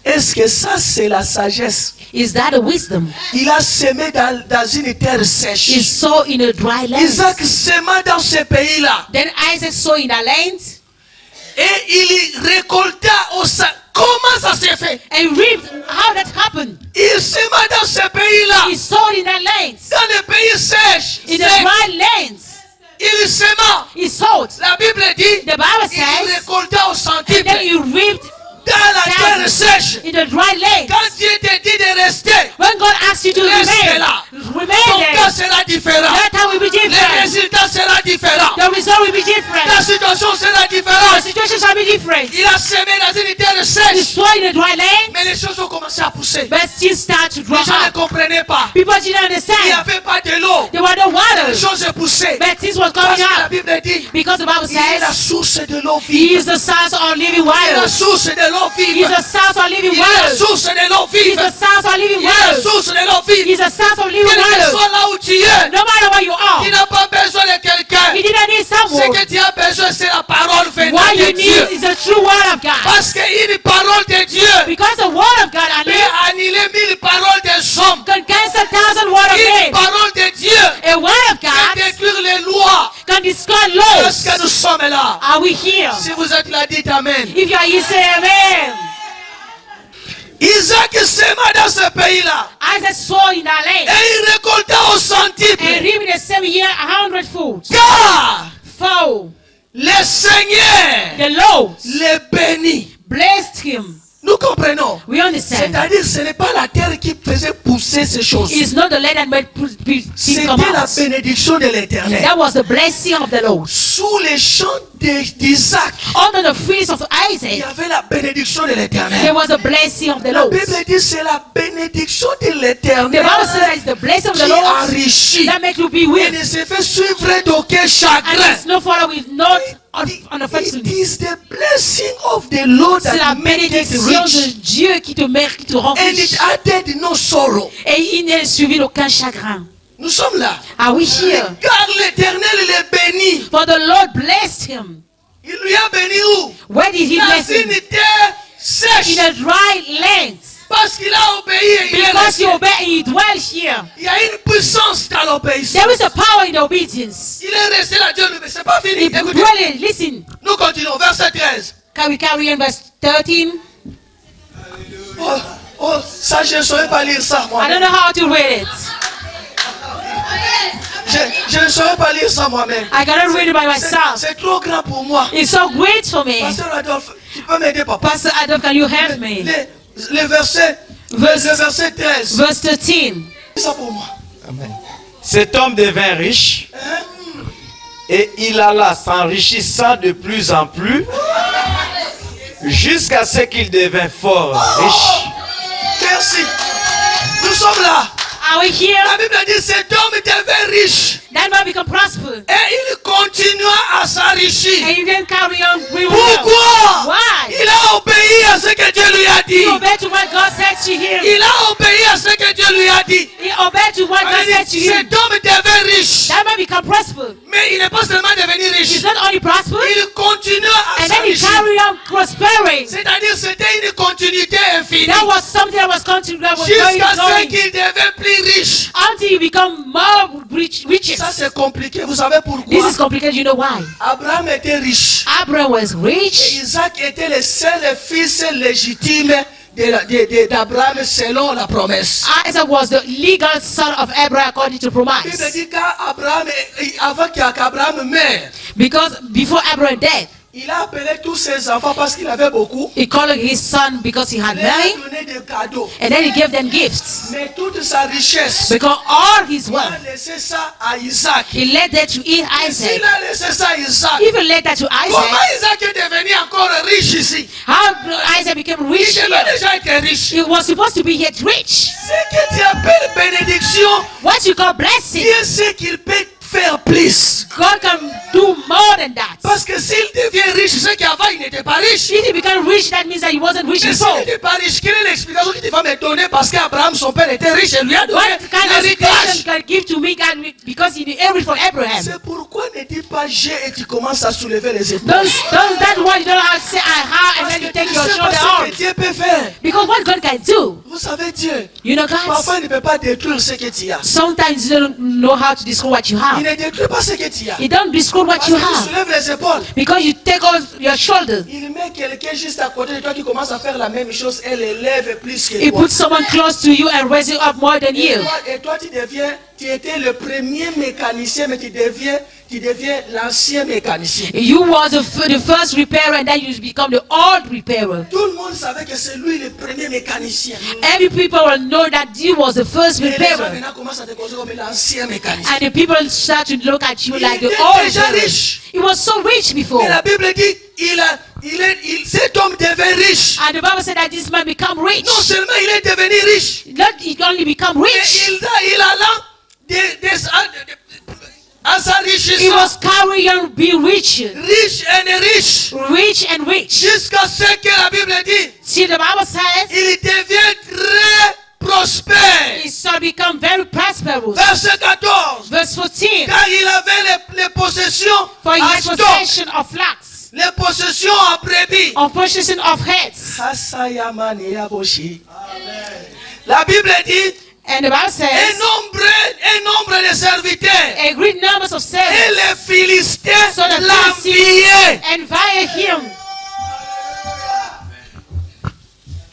Est-ce que ça c'est la sagesse? Is that a wisdom? Il a semé dans une terre He sèche. sow in a dry land. Isaac sema dans ce pays-là. Then Isaac sow in that land Et il récolta au sa... Comment ça s'est fait? and reaped. How that happened? Il sema dans ce pays-là. He sowed in that land. Dans le pays sèche. In the sec. dry lands. Il sema. He sowed. La Bible dit. The Bible Il says, récolta au centuple. and then he reaped Dans la terre sèche. in the dry land. Quand Dieu te dit de rester, When God asks you to reste remain, là. remain Ton cas there. sera différent. That time will be Le different. résultat sera différent. The result situation will be different. Ta situation sera Your différente. situation shall be different. Il a semé dans une terre You sèche. sow in a dry land, Mais les choses ont commencé à pousser. but still start to grow Les gens ne up. comprenaient pas. People didn't Il n'y understand. avait pas de l'eau. There were no Les water, choses poussaient. but things was Parce coming que la up. Bible dit, Because the Bible il est la says, source de l'eau He vive. is the source of living Il est la waters. source de l'eau He is vive. the source of living Il est la waters. source de l'eau He is vive. the source of living Il est la waters. source de l'eau He vive. is the source of living Quel que waters. soit là où tu es, No matter where you are, tu n'as pas besoin de quelqu'un. you didn't need Ce someone. que tu as besoin, c'est la parole venant What you de Dieu. need is the true word of God. Parce qu'une parole de Dieu Because the word of God peut annuler 1000 paroles des hommes. can cancel 1,000 word of Une men. parole de Dieu A word of peut God détruire les lois. can destroy Est-ce que laws. nous sommes là? Are we here? Si vous êtes là, dites Amen. If you are here, say amen. Isaac sema dans ce pays-là. Isaac saw in that Et land il récolta au and centuple. reaped in the same year 100 folds. Car For le Seigneur the Lord les bénit. blessed him. Nous comprenons. We understand. C'est-à-dire, ce n'est pas la terre qui faisait pousser ces choses. It's not the land that made things C'était come la out. bénédiction de l'Éternel. That was the blessing of the Lord. Sous les champs d'Isaac, Under the feet of il y Isaac, avait la bénédiction de there l'Éternel. was the blessing of the La Lord. Bible dit c'est la bénédiction de The l'Éternel Bible says that it's the blessing of qui the Lord enrichit that makes you be et weak. ne se fait suivre d'aucun And chagrin. it's no follow with not It unaffectionate. is the blessing of the Lord C'est la that makes it bénédiction de rich, Dieu qui te mère, qui te rend and riche. it added no sorrow. Et il n'est suivi d'aucun chagrin. Nous sommes là. Are we here? Car l'Éternel les bénit. For the Lord blessed him. Il lui a béni où? Where did he Dans bless him? une terre sèche. In a dry land. Parce qu'il a obéi et il est Because resté. he obeyed and he dwelt here. Il y a une puissance dans l'obéissance. There is a power in obedience. Il est resté là, Dieu lui, mais c'est pas fini. He Écoutez, dwelling, listen. nous continuons, verset 13. Can we carry on verse 13? Oh, ça, je ne saurais pas lire ça, moi. I don't know how to read it. Je ne saurais pas lire ça moi-même. I cannot read it by myself. C'est trop grand pour moi. It's so great for me. Pasteur Adolphe, tu peux m'aider, papa? Pastor Adam, can you help me? Le verset 13. Verse 13. C'est ça pour moi. Cet homme devint riche et il alla s'enrichissant de plus en plus jusqu'à ce qu'il devint fort riche. Merci. Nous sommes là. Are we here? La Bible dit cet homme devint riche That man become prosperous. et il continua à s'enrichir. And you can carry on. Pourquoi? Why? Il a obéi à ce que Dieu lui a He dit. obeyed to what God said to him. Il a obéi à ce que Dieu lui a dit. He obeyed to what God said to him. Cet homme devint riche. That man become prosperous. Mais il n'est pas seulement devenu He's riche. not only prosperous, Il continua à and then he s'enrichir. carry on prospering. C'est-à-dire c'était une continuité infinie. That was something that was continuing, that was going, Jusqu'à ce going, qu'il devint plus riche. until he become more riches. Ça c'est compliqué. Vous savez pourquoi? This is complicated. You know why? Abraham était riche. Abraham was Et rich. Isaac était le seul fils légitime d'Abraham selon la promesse. Isaac was the legal son of Abraham according to La Bible promise. dit avant qu'Abraham meure, Because before Abraham died, il a appelé tous ses enfants parce qu'il avait beaucoup. he called his son because he had Il leur a money, donné des cadeaux. and then he gave them gifts. Mais toute sa richesse, Because all his il wealth, a laissé ça à Isaac. he led that to S'il Isaac. a laissé ça à Isaac, Even led that to comment Isaac. Isaac est devenu encore riche ici? How Isaac became Il rich devait here. déjà être riche. He was supposed to be yet rich. Ce que tu appelles bénédiction, What you call blessing, Dieu sait qu'il peut faire plus. God can do more than that. Parce que s'il devient riche, c'est qu'avant il n'était pas riche. If he became rich, that means that he wasn't rich Mais before. s'il n'était pas riche, quelle est l'explication que tu vas me donner? Parce qu'Abraham, son père, était riche et lui a donné What kind of l'héritage. education can give to me God because he inherited from Abraham? C'est pourquoi ne dis pas j'ai et tu commences à soulever les épaules. Don't that why you don't have to say I have and Parce then que you take tu your sais shoulder pas ce on. que Dieu peut faire. Because what God can do, Vous savez Dieu, you know, guys, parfois il ne peut pas détruire ce que tu as. sometimes you don't know how to describe what you Il have. ne détruit pas ce que tu as. You don't describe what Parce you que tu have soulèves les épaules. because you take off your shoulder. Il met quelqu'un juste à côté de toi qui commence à faire la même chose et l'élève plus que He toi. puts someone close to you and raises you up more than you. Et toi, tu étais le premier mécanicien, mais tu deviens tu deviens l'ancien mécanicien. You was the first repairer and then you become the old repairer. Tout le monde savait que c'est lui le premier mécanicien. Every people will know that you was the first Et les gens repairer. maintenant commencent à te considérer comme l'ancien mécanicien. And the people start to look at you Il like the était old déjà repairer. riche. He was so rich before. Mais la Bible dit, cet homme devint riche. And the Bible said that this man become rich. Non seulement il est devenu riche, Not he only become mais rich. il alla à sa He richesse. was carrying being rich. Riche et riche. Rich and rich. Jusqu'à ce que la Bible dit, See, the Bible says il devient très prospère. he shall become very prosperous. Verset 14. Verse 14. Car il avait les possessions For he à had stock, possession of flocks, les possessions à brebis. of possession of heads. La Bible dit, And the Bible un says nombre de serviteurs. a great number of Et servants. les Philistins So the l'enviaient. Philistines envied him.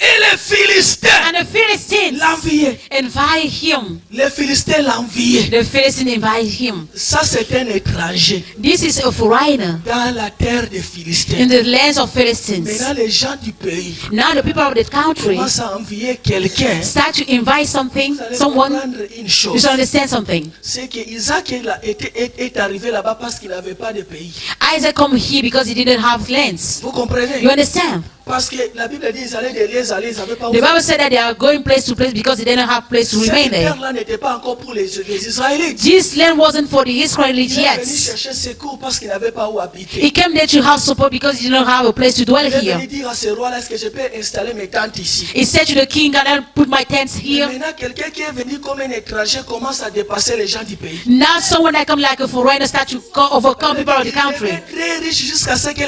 Et les Philistins And the Philistines l'enviaient. envied him. Les Philistins l'enviaient. The Philistines invited him. Ça, c'est un étranger This is a foreigner dans la terre des in Philistins. the lands of Philistines. Maintenant, les gens du pays Now the people of the country commencent à envier quelqu'un. start to invite something, Vous allez someone. comprendre une You chose. should understand something. C'est que Isaac est arrivé là-bas parce qu'il n'avait pas de pays. Isaac come here because he didn't have lands. Vous comprenez? You understand? Parce que la Bible dit qu'ils allaient de lieux à lieux, ils n'avaient pas où. The Bible said that they are going place to place because they didn't have place to remain Cette there. terre-là n'était pas encore pour les Israélites. This land wasn't for the Israelites Il est venu yet. chercher secours parce qu'il n'avait pas où habiter. He came there to have support because he didn't have a place to dwell Il est here. venu dire à ce roi-là, est-ce que je peux installer mes tentes ici? He said to the king, "Can I put my tents Et here?" maintenant, quelqu'un qui est venu comme un étranger commence à dépasser les gens du pays. Now someone that come like a foreigner start to overcome people of the Il country. est très riche jusqu'à ce que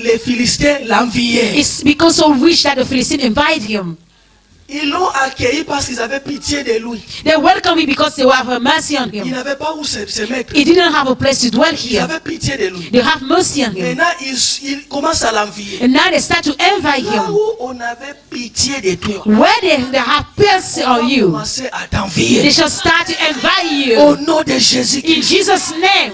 les Philistins l'enviaient. It's because so rich that the Philistines invite him. Ils l'ont accueilli parce qu'ils avaient pitié de lui. They welcome him because they have mercy on Ils him. n'avaient pas où se mettre. He didn't have a place to dwell Ils here. avaient pitié de lui. They have mercy on him. Maintenant, ils commencent à l'envier. And now they start to envy Là him. où on avait pitié de toi, Where they have mercy on on va you, commencer à they t'envier. shall start to envy Au you. nom de In Jésus-Christ. Jesus' name.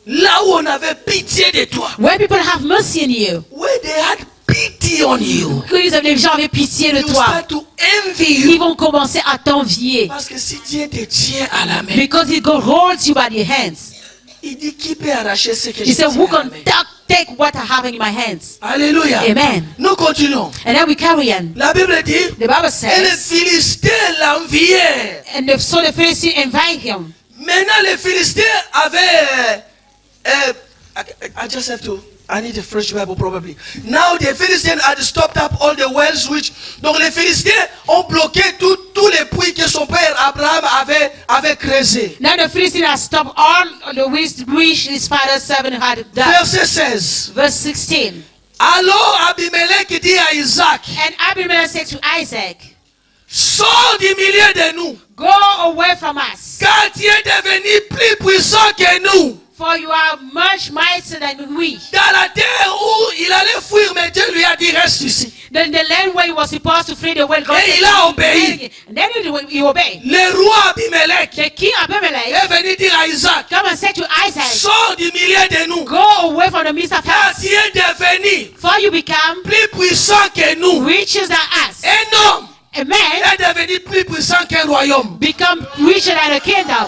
Là où on avait pitié de toi, Where people have mercy on you. where they had pity on you, Que les gens avaient pitié de you toi. start to envy Ils you. vont commencer à t'envier. Parce que si Dieu te tient à la main, Because he go holds you by the hands. il dit qui peut arracher ce que He je said, tiens who à la can main. take what I have in my hands? Alléluia. Amen. Nous continuons. And then we carry on. La Bible dit, The Bible et les says, Philistins l'enviaient. and so the Philistines invite him. Maintenant, les Philistins avaient... I just have to... I need a fresh Bible probably. Now the Philistines had stopped up all the wells which... Donc les Philistins ont bloqué tous les puits que son père Abraham avait creusés. Now the Philistines have stopped all the which his father seven had done. Verset 16. Verse 16. Alors Abimelech dit à Isaac, And Abimelech said to Isaac, sors du milieu de nous, go away from us, car tu es devenu plus puissant que nous. for you are much mightier than we. Dans la terre où il allait fuir, mais Dieu lui a dit reste ici. Then the land where he was supposed to flee the world, God Et said, il a obéi. and then he obeyed. Le roi Abimelech The king Abimelech est venu dire à Isaac, come and say to Isaac, sors du milieu de nous, go away from the midst of car us, tu es devenu for you become plus puissant que nous. richer than us. Un homme A man est devenu plus puissant qu'un royaume. become richer than a kingdom.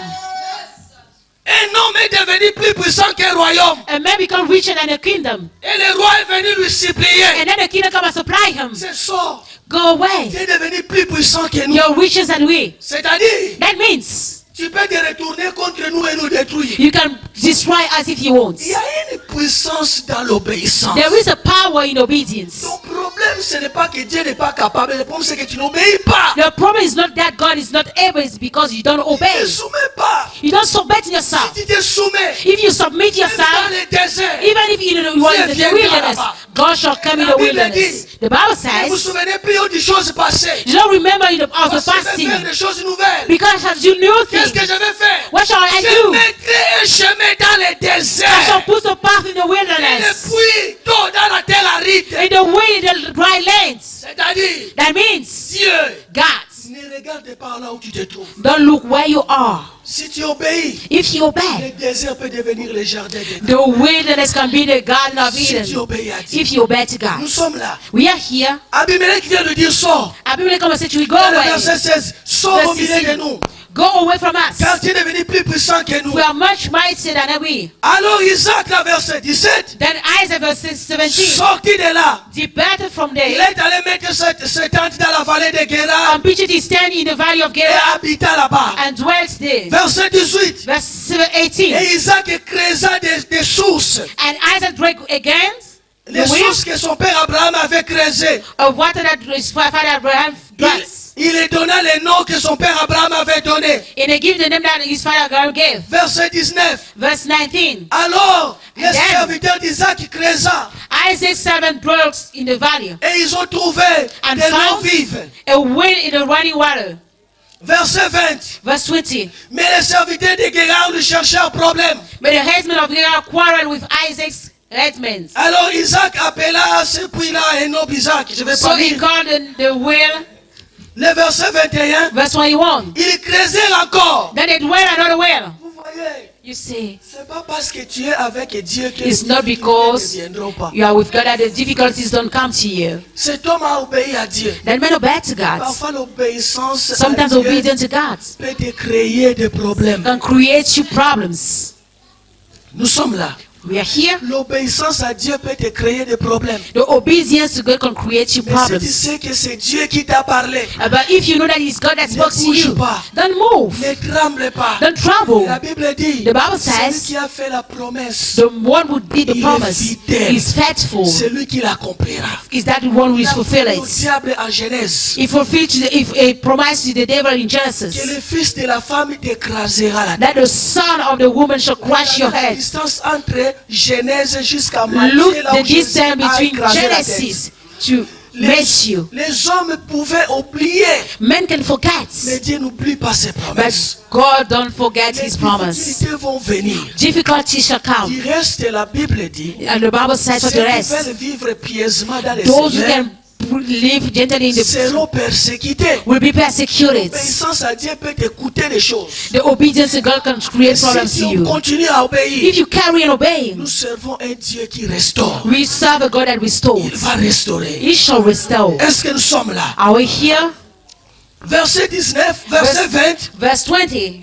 Un homme est devenu plus puissant qu'un royaume. A man become richer than a kingdom. Et le roi est venu lui supplier. And then the kingdom come and supply him. C'est sort. Go away. Tu es devenu plus puissant que nous. You're richer than we. C'est-à-dire, That means tu peux te retourner contre nous et nous détruire. you can destroy us if you want. Il y a une puissance dans l'obéissance. There is a power in obedience. Ton problème, ce n'est pas que Dieu n'est pas capable. Le problème, c'est que tu n'obéis pas. The problem is not that God is not able, it's because you don't Tu ne obey. soumets pas. You don't submit yourself. Si tu te soumets, If you submit même dans yourself, le désert, even if you are in the wilderness, God shall come in the wilderness. The Bible ne vous says, souvenez plus des choses passées. you don't remember of the Parce que je vais fasting faire des choses nouvelles. because as you new Qu'est-ce que thing. je vais faire? What shall I Je do? mettrai un chemin dans le I shall désert. put a path in the Et le wilderness, puits d'eau dans la terre aride. in the way in the dry lands. C'est-à-dire, That means Dieu God ne regarde pas là où tu te trouves. Don't look where you are. Si tu obéis, If you le obey, désert peut devenir le jardin d'Éden. the wilderness can be the garden of Si tu Eden. obéis à Dieu. If you obey to Nous God. sommes là. We are here. Abimelech vient de dire sors. Abimelech come and say to you, go Dans le away. verset 16, sors au milieu de nous. Go away from us. Car tu es devenu plus puissant que nous. We are much mightier than we. Alors Isaac, dans verset 17, Then Isaac verse 17. sorti de là. Departed from Il there est allé mettre cette tente dans la vallée de Guéra and pitched his tent in the valley of et Gerar habita là-bas. and dwelt there. Verset 18. Verse 18. Et Isaac creusa des sources. And Isaac drank again Les the well sources que son père Abraham avait creusées. of water that his father Abraham drank. Il lui donna les noms que son père Abraham avait donnés. And he gave the name that his father Abraham gave. Verset 19. Verse 19. Alors, les And then- serviteurs d'Isaac creusa Isaac's servant dwelt in the valley et ils ont trouvé and des eaux found vives. a well in the running water. Verset 20. Verse 20. Mais les serviteurs de Guérar lui cherchaient un problème. But the headsman of Gerar quarreled with Isaac's headsmen. Alors Isaac appela à ce puits-là un homme Isaac. Je vais So pas he lire. called the well. Le verset 21. Verse 21. Il creusait encore. Then they dwell another well. Vous voyez, You see, c'est pas parce que tu es avec Dieu que it's les not difficultés because ne viendront pas. you are with God that the difficulties don't come to you. Cet homme a obéi à Dieu. That men obey to God. Parfois l'obéissance à Sometimes Dieu obedience to God peut te créer des problèmes. can create you problems. Nous sommes là. We are here. L'obéissance à Dieu peut te créer des problèmes. The obedience to God can create you Mais si tu problems. sais que c'est Dieu qui t'a parlé, But if you know that it's God that spoke to bouge you, pas. don't move. ne tremble pas. Don't trouble. La Bible dit, The Bible celui says, qui a fait la promesse, the one who did the Il est promise fidèle. is faithful. c'est lui qui l'accomplira. Is that the one who Il is a fulfill dit au it? diable en Genèse He fulfilled if a promise to the devil in que Genesis le fils de la femme t'écrasera la tête. that the son of the woman shall crush your La head. distance entre Genèse jusqu'à Matthieu, Look là the où Jésus distance a between écrasé la tête. Genesis to Matthew. Les hommes pouvaient oublier, Men can mais forget, Dieu n'oublie pas ses promesses. but God don't forget Les His promise. difficultés vont venir. Difficulties shall come, Du reste, la Bible dit, and the Bible says for ceux the qui rest, veulent vivre pieusement dans les those who Seigneurs can live gently in the seront persécutés. will be persecuted. L'obéissance à Dieu peut te coûter des choses. The obedience to God can create problems Si to on you. continue à obéir, If you carry and obey, nous servons un Dieu qui restaure. we serve a God that restores. Il va restaurer. He shall restore. Est-ce que nous sommes là? Are we here? Verset 19, verset 20, Verse 20,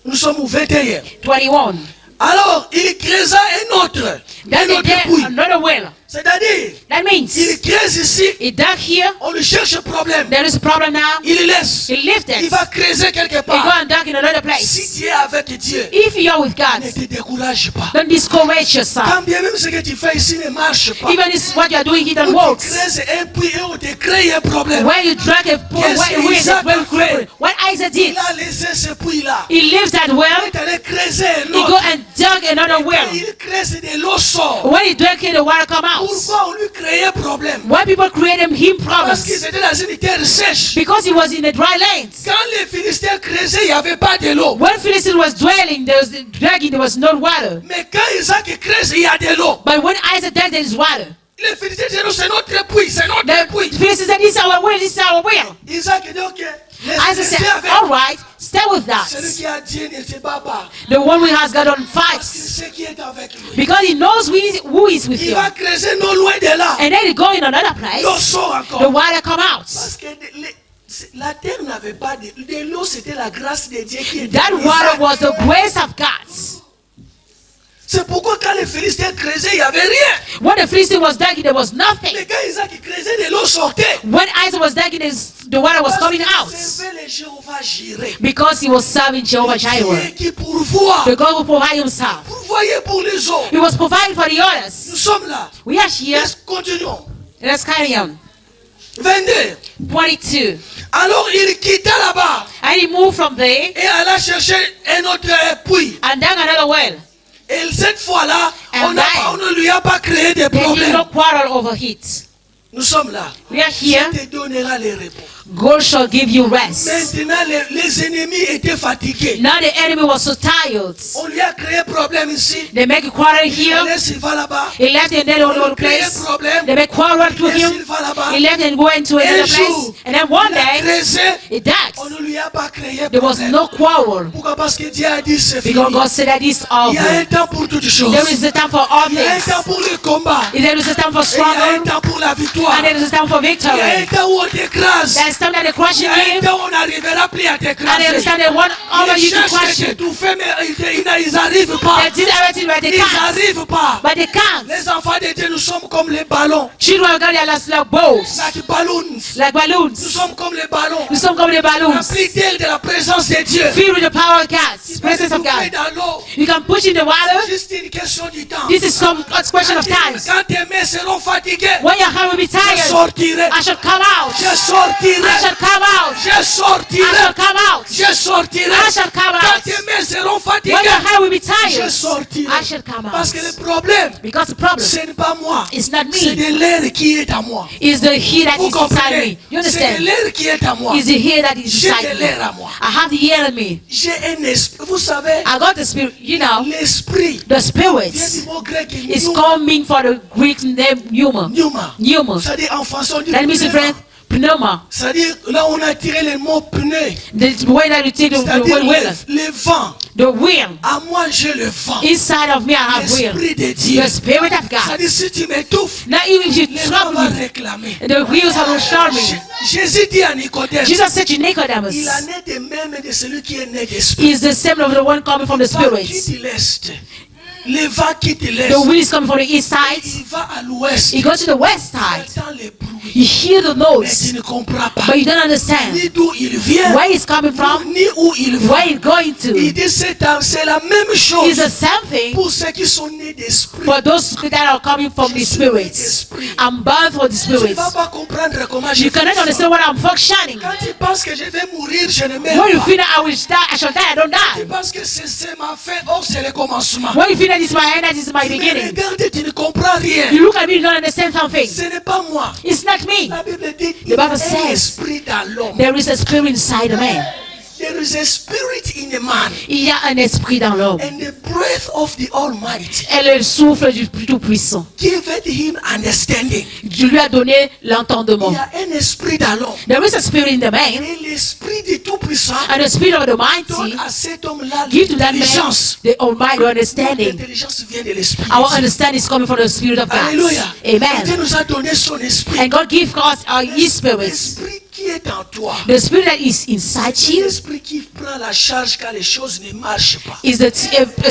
nous sommes au 21. 21. Alors, il creusa un autre Then they did puits. another well. C'est-à-dire, That means il creuse ici, he dug here. on lui cherche problème. There is a problem now. Il laisse. He left Il it. va creuser quelque He go part. and dug in another Si place. tu es avec Dieu, If you are with ne God, te décourage pas. don't discourage yourself. Quand bien même ce que tu fais ici ne marche pas, Even if what you are doing, it ou don't tu work. creuses un puits et on te crée un problème. When you drag a pool, Qu'est-ce que Isaac a fait? what Isaac did, Il a laissé ce puits-là. he left that Il well. est allé creuser un He go autre. and dug another well. Quand il creuse de l'eau sort. When he dug it, the water come out. Pourquoi on lui crée un problème? Why people created him Parce qu'ils problems? étaient dans une terre sèche. Because he was in the dry lands. Quand les Philistins creusaient, il n'y avait pas de l'eau. When Philistine was dwelling, there was dragging, there was no water. Mais quand Isaac creuse, il y a de l'eau. But when Isaac dug, there is water. Les Philistins disaient, non, c'est notre puits, c'est notre The puits. Philistine said, "This is our well. This is our well." Isaac dit, ok, Isaac said, laissez avec. "All right, stay with that." Celui qui a Dieu ne se bat pas. The one who has God on Il fights sait qui est avec lui. because he knows who is with Il you. va creuser non loin de là. And then he go in another place. L'eau sort The encore. water come out. Parce que la terre n'avait pas de l'eau, c'était la grâce de Dieu qui était That en water Isaac. was the grace of God. C'est pourquoi quand les Philistins creusaient, il n'y avait rien. When the Philistine was digging, there was nothing. Mais quand Isaac creusait, de l'eau sortait. When Isaac was digging, the water was Parce coming qu'il out. servait le Jéhovah Jireh. Because he was serving Jehovah Jireh, Qui pourvoit. the God who provide himself. Pourvoyez pour les autres. He was providing for the Nous others. sommes là. We are here. Continuons. Let's carry on. 22. 22. Alors il quitta là-bas And he moved from there et alla chercher un autre puits. and dug another well. Et cette fois-là, And on ne lui a pas créé de They did problème. not quarrel over it. Nous sommes là. We are here. Je te donnerai les réponses. God shall give you rest. Maintenant, les ennemis étaient fatigués. Now the enemy was so tired. On lui a créé problème ici. They make a quarrel Il here. laisse, il va là-bas. He left and then all over the place. They make quarrel to Yes, him. il va là-bas. He left and went to another place. And then one Il a day, créé, he died. on ne lui a pas créé There was problème. no quarrel. Pourquoi? Parce que Dieu a dit c'est fini. Because God said that it's Il y a un over. temps pour toutes choses. There is a time for all Il y a un things. temps pour le combat. There is a time for Et il y a un struggle. temps pour la victoire. And there is a time for Il y a victory. un temps où on t'écrase. There's time that they Il crush y you a un in. temps où on n'arrivera plus à And there is t'écraser. time they want all of Ils you to cherchent crush à you. t'étouffer, mais ils n'arrivent pas. They did everything but they Ils can't. n'arrivent pas. But they can't. Les enfants de Dieu, nous sommes comme les ballons. Children of God, they are like bows. Like balloons. Like Nous balloons. sommes comme les ballons. We some comme des balloons. Remplis d'ailes de la présence de Dieu. Filled with the power of God. Tu peux Presence of t'étouffer God. dans l'eau. You can push in the water. C'est juste une question du temps. This is some question of time. Quand tes mains seront fatiguées, When your hand will be je tired, sortirai. I shall come out. Je sortirai. I shall come out. Je I shall sortirai. come out. Je sortirai. I shall come Quand out. tes mains seront fatiguées, When your hand will be je tired, sortirai. I shall come Parce out. que le problème, Because the problem ce n'est pas moi. is not C'est me. de l'air qui est à moi. It's the heat that Vous is inside comprenez? me. You C'est de understand? l'air qui est à moi. It's the heat that is J'ai inside de me. l'air à moi. I have the air in me. J'ai un esprit. Vous savez, I got the spirit. You know, l'esprit the vient spirit du mot grec is pneuma. coming for the Greek name pneuma. Pneuma. Pneuma. C'est-à-dire en français, on dit That means, pneuma. friend, pneuma. C'est-à-dire, là, on a tiré le mot pneu. The way that you take the C'est-à-dire wheel. le vent. The wheel. À moi, j'ai le vent. Inside of me, I have wheel. L'esprit de Dieu. The spirit of God. C'est-à-dire, si tu m'étouffes, Now, even if you les trap vents vont me, réclamer. the wheels have storm me. Jésus dit à Nicodème, Jesus said to Nicodemus, il en est de même de celui qui est né d'esprit. is the same of the one coming from the Le vent spirit. quitte l'est. Le vent quitte l'est. The wind is coming from the east side. Il va à l'ouest. He goes to the west Il side. entend les bruits. You hear the Mais noise, tu ne comprends pas. but you don't understand Ni d'où il vient, where it's coming from, ni où il va. where it's going to. Il dit c'est la même It's chose the same thing pour ceux qui sont nés d'esprit. for those that are coming from the spirit. I'm born for the Tu ne spirit. vas pas comprendre comment je You cannot fonctionne. understand what I'm functioning. Quand tu penses que je vais mourir, je ne meurs When you pas. feel that I will die, I shall die, I don't Tu die. penses que c'est ma fin, or c'est le commencement. When you feel that it's my end, that is my Tu me beginning. regardes, tu ne comprends rien. You look at me, you don't understand something. Ce n'est pas moi. It's not me. La Bible dit il The y a Bible un says esprit dans l'homme. there is a spirit inside a man. There is a spirit in a man. Il y a un esprit dans l'homme. And the breath of the Almighty Et le souffle du Tout-Puissant. giveth him understanding. Je lui ai donné l'entendement. Il y a un esprit dans l'homme. There is a spirit in the man, Et l'esprit du Tout-Puissant and the spirit of the donne mighty à cet homme-là give to that man l'intelligence. the almighty understanding. L'intelligence vient de l'esprit. Our understanding is coming from the spirit of God. Alléluia. Et Dieu Amen. nous a donné son esprit. And God give us His spirit. L'esprit qui est en toi. The spirit that is inside C'est you l'esprit qui prend la charge quand les choses ne marchent pas. is the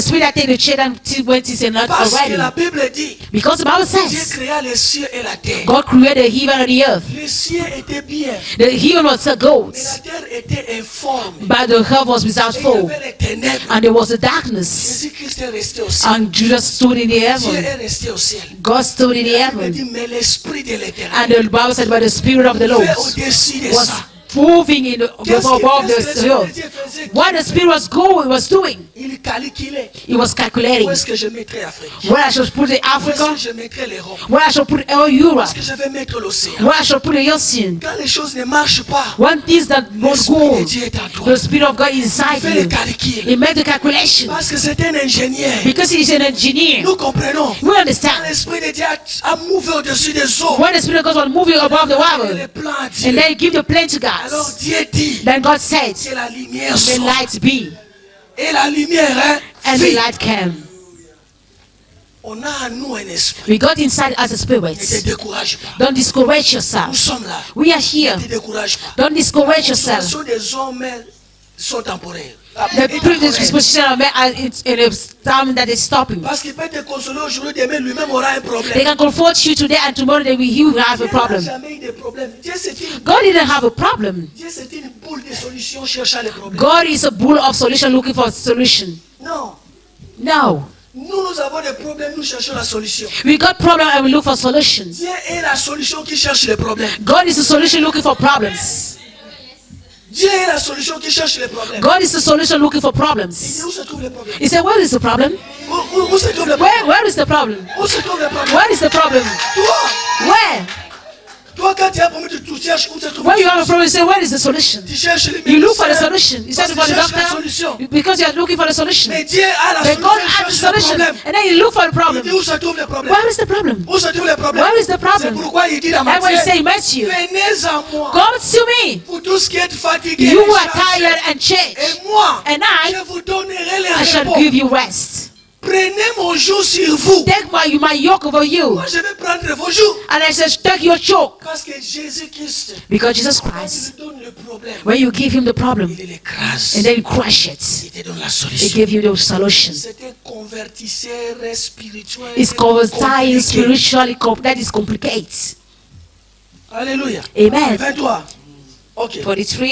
spirit that take the chair when things are not Parce que la already. Bible dit, Because the Bible Dieu says créa les cieux et la terre. God created the heaven and the earth. Les cieux étaient bien, The heaven was a goat, mais la terre était informe. but the earth was without Et il y form, avait les ténèbres. and there was a darkness. Jésus-Christ est resté au ciel. And Jesus stood in the Dieu heaven. est resté au ciel. God stood in the La Bible heaven. dit, mais l'esprit de l'éternel And the Bible said, but the spirit of the Lord fait au-dessus de was ça. moving in the, above Qu'est-ce que the l'esprit de earth. Dieu faisait? What the spirit was going, was doing, Il calculait. he was Où calculating. est-ce que je mettrai l'Afrique? Where I should put the Où est-ce Africa, que je mettrai l'Europe? where I should put all Où Europe, est-ce que je vais mettre l'océan? where I should put the ocean. Quand les choses ne marchent pas, One thing that won't l'esprit go, de Dieu est en toi. the spirit of God inside Fais les you. calculs. He made the calculation Parce que c'est un ingénieur. because he's an engineer. Nous comprenons. We Quand understand. l'esprit de Dieu a mouvé au-dessus des eaux, When the spirit of God was moving above the il water, les plans à and Dieu. then he give the plan to Alors God, Dieu dit then God said, que la lumière the soit. light be, Et la lumière and est the vie. light came. On a en nous un esprit. We got inside as a Ne te spirit. décourage pas. Don't discourage Nous yourself. sommes là. We are here. Ne te décourage pas. Don't discourage Les yourself. situations des hommes sont temporaires. The predisposition of man in a time that is stopping. Parce qu'il peut te consoler aujourd'hui, demain lui-même aura un They problème. can comfort you today and tomorrow he will have a Dieu n'a problem. jamais eu de problème. Dieu c'est une, God didn't have a problem. Dieu, c'est une boule de solutions cherchant les problèmes. God is a bull of solution looking for a solution. Non. No. Nous avons des problèmes, nous cherchons la solution. We got problem and we look for solutions. Dieu est la solution qui cherche les problèmes. God is a solution looking for problems. Dieu est la solution qui cherche les problèmes. God is the solution looking for Il dit, problems. où se trouve le problème? He said, where is the problem? Où se trouve le problème? Where is the problem? Où se trouve le problème? Where is the problem? Toi, Where? Toi, quand tu as un problème, tu cherches où se trouve When la you have a solution. problem, you say, where is the solution? Tu cherches les You look for the médecins, solution. You parce search que for the tu cherches la doctor solution. because you are looking for the solution. Mais Dieu a la But solution. God Il has the cherche le solution. problème. And then you look for the Il dit problem. où se trouve le problème. Where is the problem? Où se trouve le problème. Where is the C'est problem? pourquoi il dit dans That's why he Matthieu, say, Matthew, venez à moi, come to me. vous tous qui êtes fatigués You et are chargés, tired and changed. et moi, And I je vous donnerai I les shall repos. give you rest. Prenez mon joug sur vous. Take my yoke over you. Moi, je vais prendre vos jougs. And I said, take your yoke. Parce que Jésus-Christ, Because Jesus quand Christ, il donne le problème, when you give him the problem, il l'écrase. and then you crush it, Il te donne la he solution. give you the solution. C'est un convertisseur spirituel. It's converting compliqué. spiritually, that is complicated. Alléluia. Amen. 23. Ok. 23,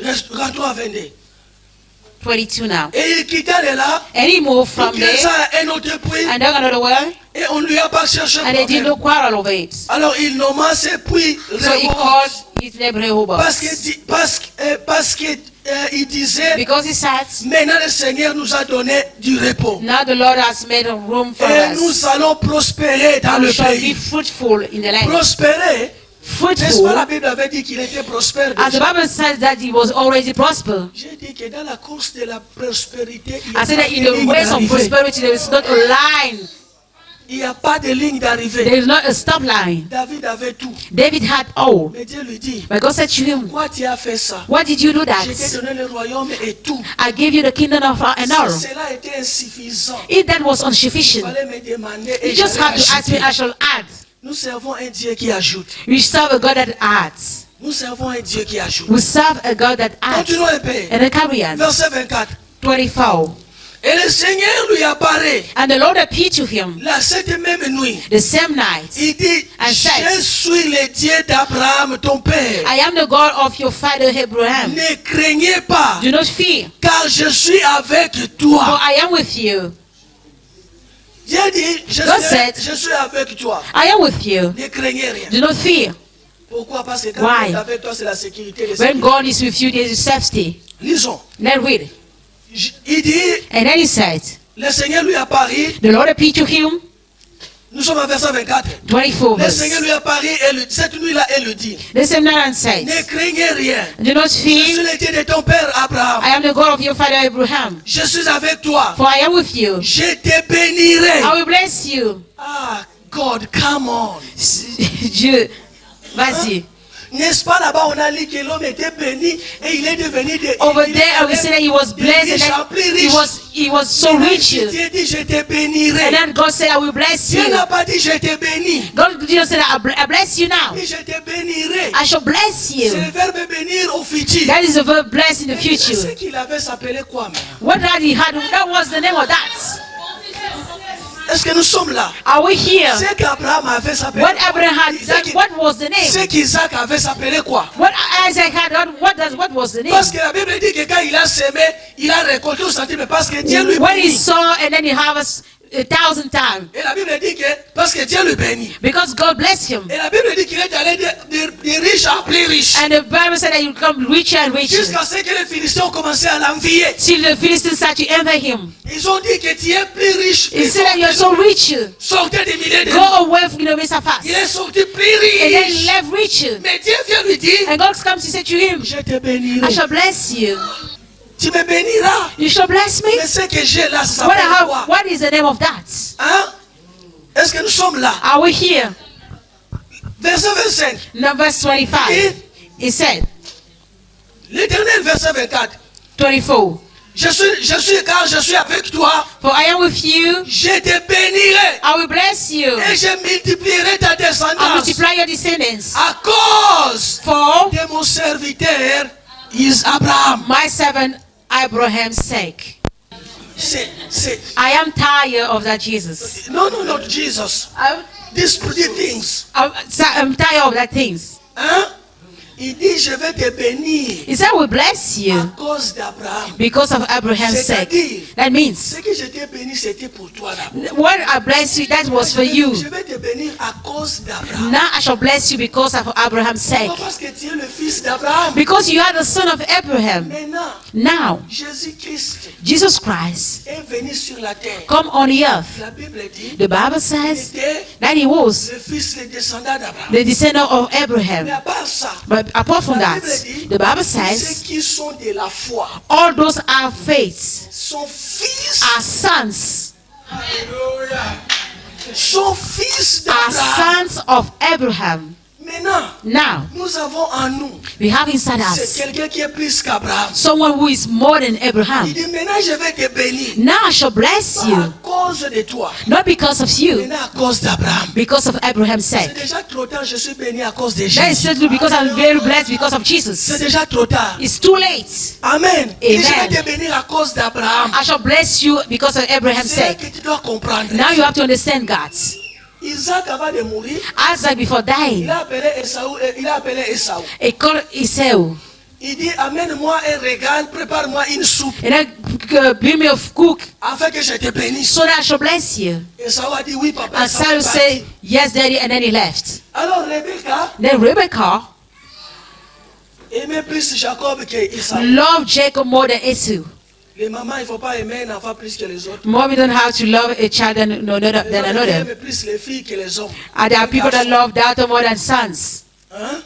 Rends-toi à 22. 22 now. Et il quitta de là. And he moved from Il laissa there un autre puits. and dug another well, Et on ne lui a pas cherché and they did problème. no quarrel over it. Alors il nomma ce puits So he Rehoboth. called his name Rehoboth. Parce que il disait, Because he said, maintenant le Seigneur nous a donné du repos. now the Lord has made a room for Et nous us. allons prospérer dans And we le shall be pays. fruitful in the land. Prospérer. N'est-ce pas, Fruitful. la Bible avait dit qu'il était prospère As the déjà. Bible says that he was already prosper. J'ai dit que dans la course de la prospérité, il I said that in the n'y race of prosperity there is not a line. a pas de ligne d'arrivée. There is not a stop line. David avait tout. David had all. Mais Dieu lui dit, But God said to him, pourquoi tu as fait ça? why did you do Je t'ai that? donné le royaume et tout. I gave you the kingdom of and all. Si cela était insuffisant, If that was il insufficient, fallait me demander et you just j'allais have to ask me, I ajouter. shall add. Nous servons un Dieu qui ajoute. We serve a God that adds. Nous servons un Dieu qui ajoute. We serve a God that adds. Continuons un peu. And then carry on. Verset 24. 24. Et le Seigneur lui apparaît And the Lord appeared to him cette même nuit. the same night. Il dit, And said, je suis le Dieu d'Abraham, ton père. I am the God of your father Abraham. Ne craignez pas, Do not fear, car je suis avec for toi. I am with you. Dieu dit, God said, je suis avec toi. I am with you. Ne craignez rien. Do not fear. Pourquoi? Parce que quand Why? il est avec toi, c'est la sécurité. When God is with you, there is safety. Lisons. Then read. Il dit, And then he said, le Seigneur lui apparut. the Lord appeared to him. Nous sommes à verset 24. 24 Le verse. Seigneur lui apparut et cette nuit-là, elle lui dit, The same night and said, ne craignez rien. do not Je suis fear. le Dieu de ton père Abraham. I am the God of your father Abraham. Je suis avec toi. For I am with you. Je te bénirai. I will bless you. Ah, God, come on. Dieu, vas-y. N'est-ce pas là-bas, on a dit que l'homme était béni et il est devenu de. Over il est there, I will say that he was de blessed and riche en that plus he riche. was so rich. Dieu dit, je te And bénirai. then God said, I will bless Dieu you. n'a pas dit, je te bénis. God didn't say that I bless you now. Il dit, je te bénirai. I shall bless C'est you. le verbe bénir au futur. That is the verb bless in the Ce future. qu'il avait s'appelait quoi, maintenant? What that he had, that was the name of that. Est-ce que nous sommes là? Are we here? Ce qu'Abraham avait s'appelé. What Abraham had, that, what was the Ce name? qu'Isaac avait s'appelé quoi? What Isaac had, what was the name? Parce que la Bible dit que quand il a semé, il a récolté au centime parce que Dieu lui When he bénit. saw and then he harvest 1,000 times. Et la Bible dit que parce que Dieu le bénit. Because God blessed him. Et la Bible dit qu'il est allé de riche en plus riche. And the Bible said that he would become richer and richer. Jusqu'à ce que les Philistins ont commencé à l'envier. Till the Philistines started to envy him. Ils ont dit que tu es plus riche. He said that you're so rich. Sortez des milliers de Go away from the midst of Il est us. sorti plus And then he riche. left richer. Mais Dieu vient lui dire, And God comes to say to him, je te bénirai. I shall bless you. Tu me béniras. You shall bless me? Mais ce que j'ai là, ça What, s'appelle quoi? what is the name of that? Hein? Est-ce que nous sommes là? Are we here? Verset 25. Now verse 25. He said, L'Éternel, verset 24. 24. Car je suis avec toi, For I am with you, je te bénirai I will bless you. et je multiplierai ta I descendance multiply your descendants. à cause For de mon serviteur Abraham. my servant Abraham's sake. C'est, I am tired of that, Jesus. no, not Jesus. These pretty things. I'm tired of that things. Hein? Il dit, je vais te bénir He said, I will bless à you cause d'Abraham. because of Abraham's sake. C'est-à-dire, That means, ce que je t'ai béni, c'était pour toi d'abord. when I bless you, that was for you. Je vais te bénir à cause d'Abraham. Now I shall bless you because of Abraham's sake. Pourquoi? Parce que tu es le fils d'Abraham. Because you are the son of Abraham. Maintenant, Now, Jésus-Christ Jesus Christ est venu sur la terre. come on the earth. La Bible dit The Bible qu'il says était that he was le fils, le descendant d'Abraham. the descendant of Mais Abraham. à part ça, But apart from la that, Bible dit the Bible ceux says qui sont de la foi all those are faiths sont fils, are sons, sont fils are d'Abraham. sons of Abraham. Maintenant, Now, nous avons en nous, we have inside c'est us quelqu'un qui est plus qu'Abraham. someone who is more than Il Abraham. dit, maintenant je vais te bénir. Now I shall bless Pas à you, cause de toi, not because of you, maintenant à cause d'Abraham. because of Abraham's C'est sake. déjà trop tard, je suis béni à cause de That is Jésus. certainly because I'm very blessed because of C'est Jesus. déjà trop tard. It's too late. Amen. Il dit, je Amen. vais te bénir à cause d'Abraham. I shall bless you because of Abraham's C'est là sake. que tu dois comprendre. Now you have to understand God. Isaac, avant de mourir, Isaac, before dying, il a appelé Esaü. he called Esau. Il dit, amène-moi un régal, prépare-moi une soupe, And then bring me a cook afin que je te bénisse. so that I shall bless you. Esaü a dit, oui, papa. And Esaü Saul est parti. said, yes, daddy, and then he left. Alors Rebecca Then Rebekah aimait plus Jacob que Esaü. loved Jacob more than Esau. Les mamans, il ne faut pas aimer un enfant plus que les autres. More we don't have to love a child than Les hommes another. aiment plus les filles que les hommes. And there are Les people that garçons. love daughter more than sons. Hein?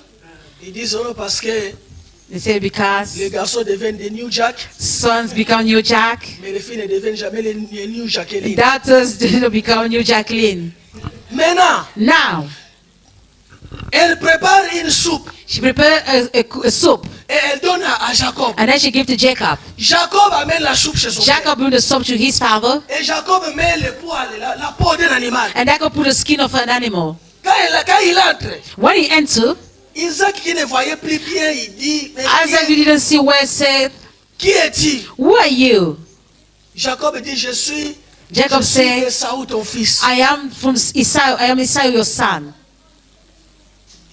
Ils disent, oh, parce que They say because les garçons deviennent des New Jack, sons become New Jack, mais les filles ne deviennent jamais les New Jacqueline. daughters become New Jacqueline. Maintenant, Now, elle prépare une soupe she prepared a soup et elle donne à Jacob. and then she gave to Jacob. Jacob amène la soupe chez son père. Jacob brought the soup to his father, Et Jacob met le poil, la peau d'un animal. and Jacob put the skin of an animal. Quand il entre, When he entered, Isaac qui ne voyait plus bien, il dit, mais Isaac didn't see where it said, qui es-tu? who are you? Jacob dit, je suis Jacob said, Esaü, ton fils. I am from Esau, I am Esau, your son.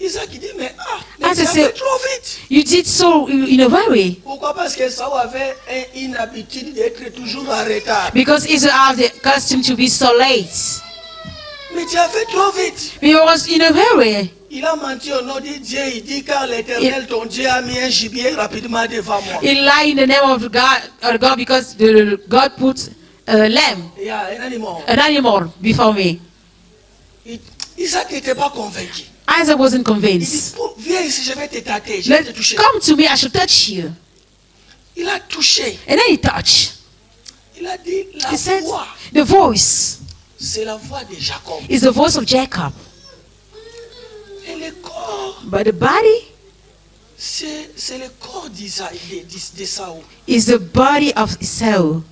Isaac dit, mais tu as Isaac fait said, trop vite. you did so in a hurry. Pourquoi? Parce que Esaü avait une habitude d'être toujours en retard. Because Esau had the custom to be so late. Mais tu as fait trop vite. He was in a hurry. Il a menti au nom de Dieu. Il dit, car l'Éternel, ton Dieu, a mis un gibier rapidement devant moi. He lied in the name of God because God put a lamb, Il y a un an animal before me. Isaac n'était pas convaincu. Isaac wasn't Il dit, convinced. viens ici, je vais te tâter, je vais te toucher. Come to me, I shall touch you. Il a touché. And then he touched. Il a dit, la He said, voix, the voice c'est la voix de Jacob. is the voice of Jacob. Et le corps, But the body c'est le corps d'Esaü. is the body of Esau.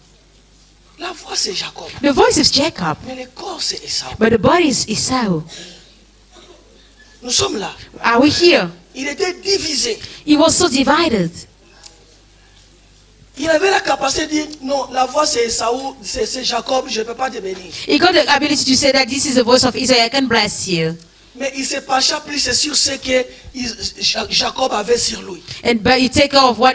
La voix, c'est Jacob. The voice is Jacob. Mais le corps, c'est Esaü. But the body is Esau. Nous sommes là. Are we here? Il était divisé. He was so divided. Il avait la capacité de dire, non, la voix c'est Esaü, c'est Jacob, je ne peux pas te bénir. He got the ability to say that this is the voice of Esau, I can bless you. Mais il se pencha plus sur ce que Jacob avait sur lui. But he take care of what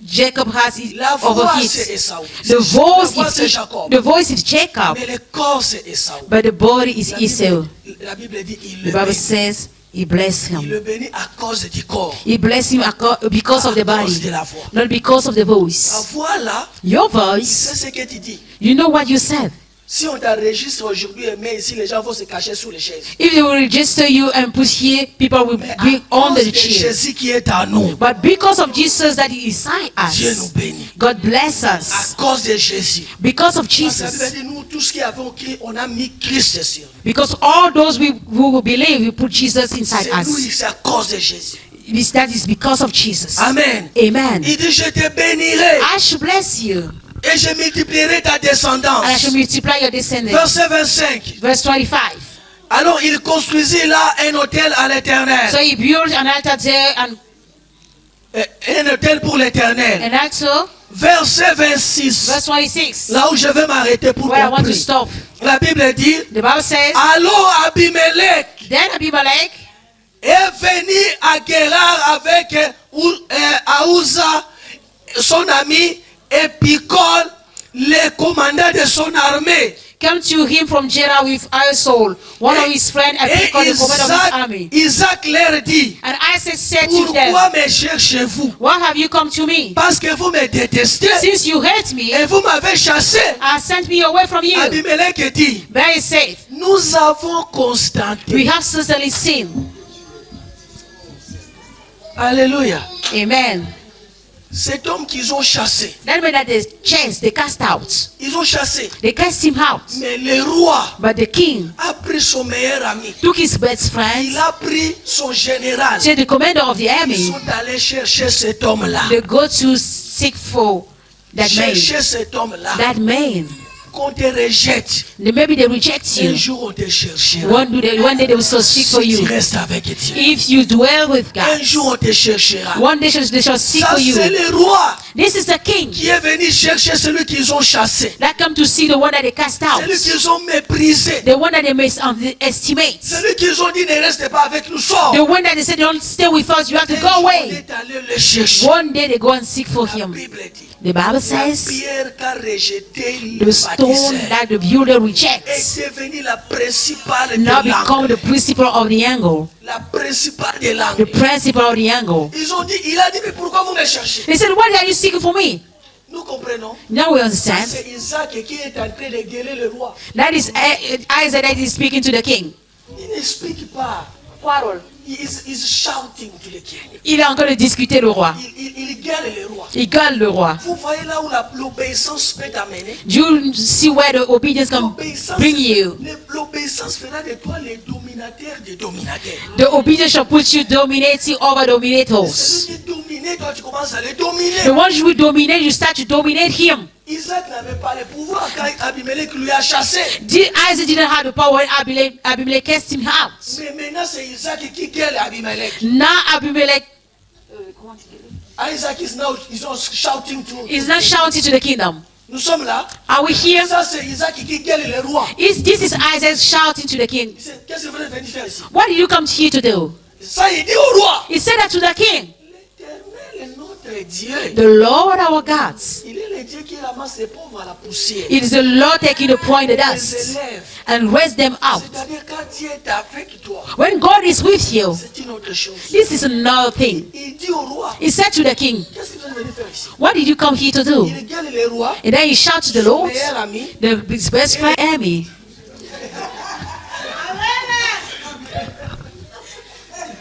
Jacob has La over voix his. c'est Esaü. The La voice voix c'est is Jacob. the voice is Jacob, Mais le corps c'est Esaü. but the body is Esau. La Bible dit, il The le Bible bénit. says he blessed Il him. le bénit à cause du corps. He blessed him because of the À cause body, de la voix. not because of the La voice. voix là, Your c'est voice, ce que tu dis. you know what you said. Si on t'enregistre aujourd'hui, mais ici les gens vont se cacher sous les chaises. If they will register you and put here, people will Mais be à under cause the de chair. Jésus qui est à nous, But because of Jesus that is inside Dieu nous us, bénit. God bless À us. cause de Jésus. Because of Parce que la Jesus. Bible dit, nous, tous qui avons crié, on a mis Christ sur nous. Because all those who will believe, we put Jesus inside C'est nous, us. c'est à cause de Jésus. That is because of Jesus. Amen. Amen. Il dit, je te bénirai I shall bless you, et je multiplierai ta descendance. and I shall multiply your descendants. Verset 25. Verse 25. Alors il construisit là un hôtel à l'Éternel. So he built an altar there and Un hôtel pour l'Éternel. an altar. Verset 26. Verse 26. Là où je vais m'arrêter pour Where I want to conclure. stop. La Bible dit, The Bible says, alors Abimelech then Abimelech est venu à Guérard avec Aouza, son ami, et Picol, le commandant de son armée. Come to him from Gerard with Isol, one of his friends, and Et Picol, the commander of his army. Isaac leur dit, And Isaac said to them, pourquoi me cherchez-vous? why have you come to me? Parce que vous me détestez Since you hate me, et vous m'avez chassé. I sent me away from you. Abimelech dit, But he said, nous avons we constaté. have certainly seen. Alléluia. Amen. Cet homme qu'ils ont chassé, That meant that they chased, they cast out. ils ont chassé. They cast him out. Mais le roi But the king a pris son meilleur ami. took his best friend, Il a pris son général. to the commander of the Ils army. sont allés chercher cet homme-là. They go to seek for that man. Chercher cet homme-là. That man. Qu'on te rejette. Maybe they reject Un you. jour on te cherchera. One day they will still seek for Si tu you. restes avec Dieu. If you dwell with Un God, jour on te cherchera. one day they shall seek Ça for you. c'est le roi This is the king qui est venu chercher celui qu'ils ont chassé. that come to see the one that they cast out. Celui qu'ils ont méprisé. The one that they underestimate. Celui qu'ils ont dit ne reste pas avec nous, sors. The one that they said, don't stay with us, you have to Un go jour, on away. est allé le chercher. One day they go and seek for La him. Bible dit. The Bible La says, pierre qu'a rejeté the le stone bâtisseur that the builder rejects est devenue la principale de now become l'angle. the principle of the angle. La principale de The l'angle. principle of the angle. Ils ont dit, il a dit, mais pourquoi vous me cherchez? They said, why are you seeking for me? Nous comprenons. Now we Ça, understand. c'est Isaac qui est en train de gueuler le roi. That is Isaac that is speaking to the king. Il n'explique pas. He's shouting to the king. Il est en train de discuter le roi. Il gueule le roi. Il gueule le roi. Vous voyez là où l'obéissance peut t'amener? Do you see where the obedience can bring you? L'obéissance fera de toi le dominateur des dominateurs. The obedience shall put you dominating over dominators. Celui qui domine, toi tu commences à le dominer. The one you will dominate, you start to dominate him. Isaac n'avait pas le pouvoir quand Abimelech lui a chassé. Isaac didn't have the power when Abimelech cast him out. Mais maintenant c'est Isaac qui gueule Abimelech. Now Abimelech Isaac is now shouting to. is not shouting to the kingdom. Nous sommes là. Are we here? Ça c'est Isaac qui gueule le roi. This is Isaac shouting to the king. Il sait, qu'est-ce que vous venez faire ici? What did you come here to do? Ça il dit au roi. He said that to the king. L'Éternel est notre Dieu. The Lord our God. Il est le Dieu qui ramasse les pauvres à la poussière. It is the Lord taking the poor in the Il les dust élève. and raise them out. C'est-à-dire quand Dieu est avec toi, When God is with you, c'est une autre chose. this is another thing. Il dit au roi, He said to the king, qu'est-ce que vous venez faire ici? what did you come here to do? Il gueule le roi, And then he shouts to the son Lord, meilleur ami. his best friend, Amy.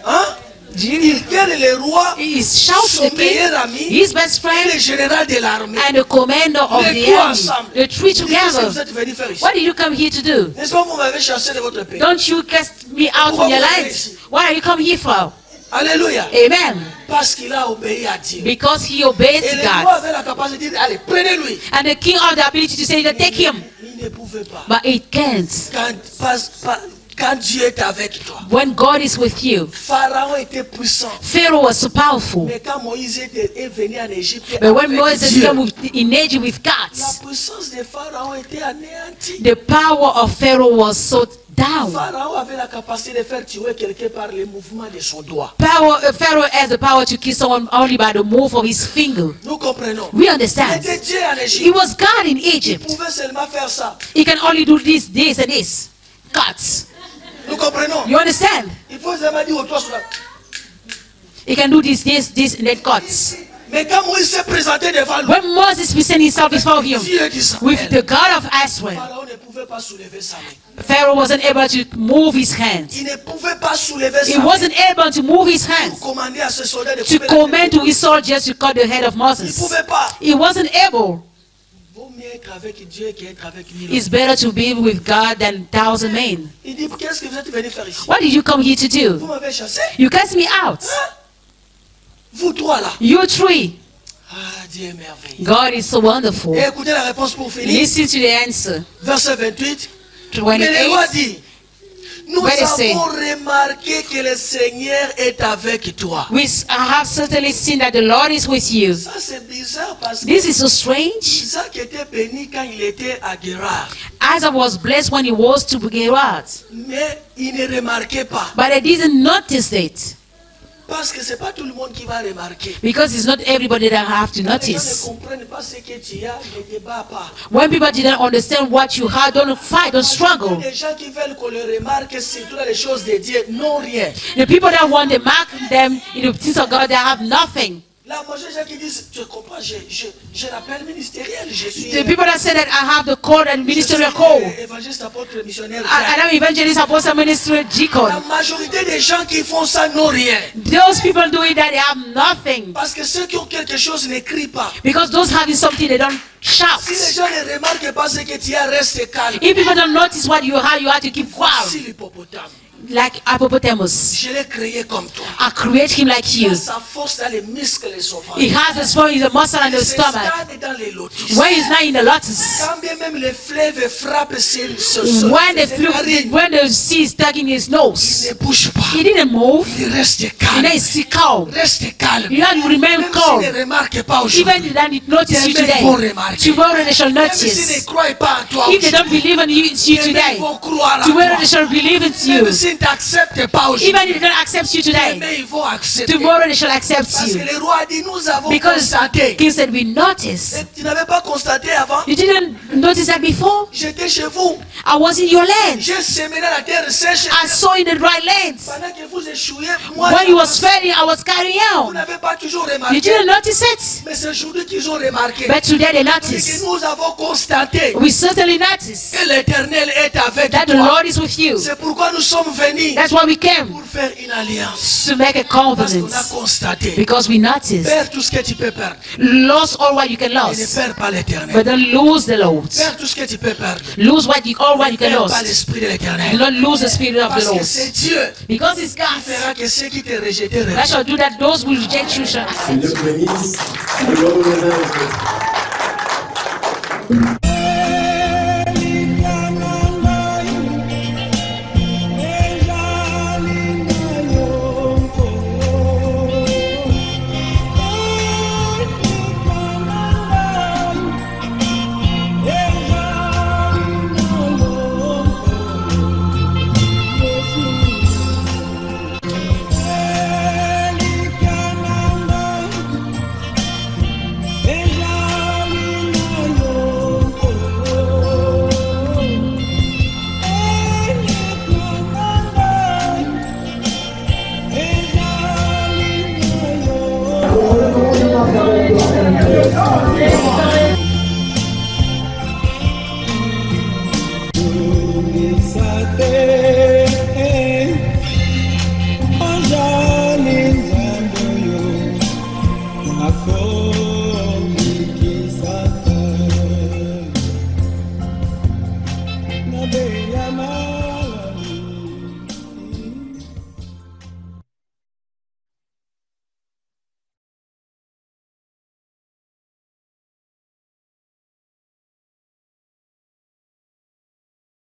Hein? Il gueule le roi, He shouts to son the meilleur king, ami, his best et friend, le général de l'armée. and the commander of Les the trois army. ensemble. The three Il dit, qu'est-ce que vous together. êtes venu faire ici? What did you come here to do? N'est-ce pas, vous m'avez chassé de votre pays? Don't you cast me out from your land? What are you come here for? Alléluia. Amen. Parce qu'il a obéi à Dieu. Because he obeys Et le God. roi avait la capacité de dire, allez, prenez-lui. And the king had the ability to say, take him. Il ne pouvait pas. But it can't. Quand Dieu est avec toi. When God is with you, Pharaon était puissant. Pharaoh was so powerful. Mais quand Moïse est venu en Égypte, But when avec Moses Dieu, came in Egypt with la God, puissance de Pharaon était anéantie. the power of Pharaoh was so down. Pharaon avait la capacité de faire tuer quelqu'un par le mouvement de son doigt. Pharaoh has the power to kill someone only by the move of his finger. Nous comprenons. We Il understand. était Dieu en It Égypte. was God in Il Egypt. pouvait seulement faire ça. He can only do this, this, and this. Cuts. Nous comprenons. You understand? Il faut seulement dire au toit sur la... He can do this, this, this, and then cuts. Mais quand Moïse s'est présenté devant lui, When Moses presented himself before him Dieu dit ça. with the God of Israel, Pharaon ne pouvait pas soulever sa main. Pharaoh wasn't able to move his hand. Il ne pouvait pas soulever He sa main. wasn't able to move his Pour hands commander à ses soldats de to couper la command tête. to his soldiers to cut the head of Il ne Moses. pouvait pas. He wasn't able. Vaut mieux être avec Dieu qu'être avec mille It's hommes. better to be with God than 1,000 men. Il dit, qu'est-ce que vous êtes venu faire ici? What did you come here to Vous do? m'avez chassé. You cast me out. Hein? Vous trois là. You three. Ah, Dieu est merveilleux. God is so wonderful. Et écoutez la réponse pour finir. Listen to the answer. Verset 28. Mais le roi 28. dit, nous What is it? avons remarqué que le Seigneur est avec toi. We have certainly seen that the Lord is with you. Ça c'est bizarre parce que This is so strange. Isaac était béni quand il était à Guérard. Isaac was blessed when he was to Gerar. Mais il ne remarquait pas. But they didn't notice it. Parce que c'est pas tout le monde qui va remarquer. Because it's not everybody that have to Les gens ne notice. comprennent pas ce que tu as, ne débat pas. When people didn't understand what you had, don't fight, don't struggle. Les gens qui veulent qu'on le remarque, surtout dans les choses de Dieu, non rien. The people that want to mark them in the things of God, they have nothing. Là, moi, j'ai des gens qui disent, tu comprends, je l'appelle ministériel, je suis The people that say that I have the call and ministerial call. évangéliste, apôtre, missionnaire. I am evangelist, apostle, minister, La deacon. majorité des gens qui font ça n'ont rien. Those people doing that, they have nothing. Parce que ceux qui ont quelque chose ne crient pas. Because those having something, they don't shout. Si les gens ne remarquent pas ce que tu as, reste calme. If people don't notice what you have to keep quiet. Si l'hippopotame, Like hippopotamus. je l'ai créé comme toi. I create him like Il you. a sa force dans les muscles et son ventre. He has the spine in the muscle and the Il stomach. s'installe dans les lotus. When he's not in the lotus. Quand bien même les fleuves frappent sur When the ses narines, when the sea is stuck in his nose. il ne bouge pas. He didn't move. Il reste And calme. then he's still calm. Reste calme. You have to remain Même calm. s'il ne remarque pas Even aujourd'hui. if they didn't notice you Demain, today. ils vont remarquer. Tomorrow they shall Même s'ils ne notice. croient pas en toi If they don't aujourd'hui. believe in you Demain, today. ils vont croire en Tomorrow toi. they shall believe in Même you. s'ils ne t'acceptent pas aujourd'hui. Even if they don't accept you today. Demain, ils vont accepter. Tomorrow they shall accept Parce que you. le roi dit, nous avons Because constaté. King said we noticed. Et tu n'avais pas constaté avant. You didn't notice that before? J'étais chez vous. I was in your land. J'ai séminé la terre sèche. I saw in the dry lands. Pendant que vous échouiez, moi, When you was fading, I was carrying vous out. n'avez pas toujours You remarqué. didn't notice it. Mais c'est aujourd'hui qu'ils ont remarqué. But today they Et que noticed. nous avons constaté We certainly noticed que l'Éternel est avec that the toi. Lord is with you. C'est pourquoi nous sommes venus That's why we came pour faire une alliance. to make a Parce qu'on a covenant. constaté. Because we noticed. Perds tout ce que tu peux perdre. Lost all what you can Et ne lose. perds pas l'Éternel. But don't lose the Lord. Perds tout ce que tu peux perdre. Lose all what you can Ne perds pas lose. l'Esprit de Do l'Éternel. not lose the spirit of the Parce que Lord. c'est Dieu Because it's qui God fera que ceux qui te rejettent that shall do that. Those who reject you shall Seigneur, bénisse. Que l'homme le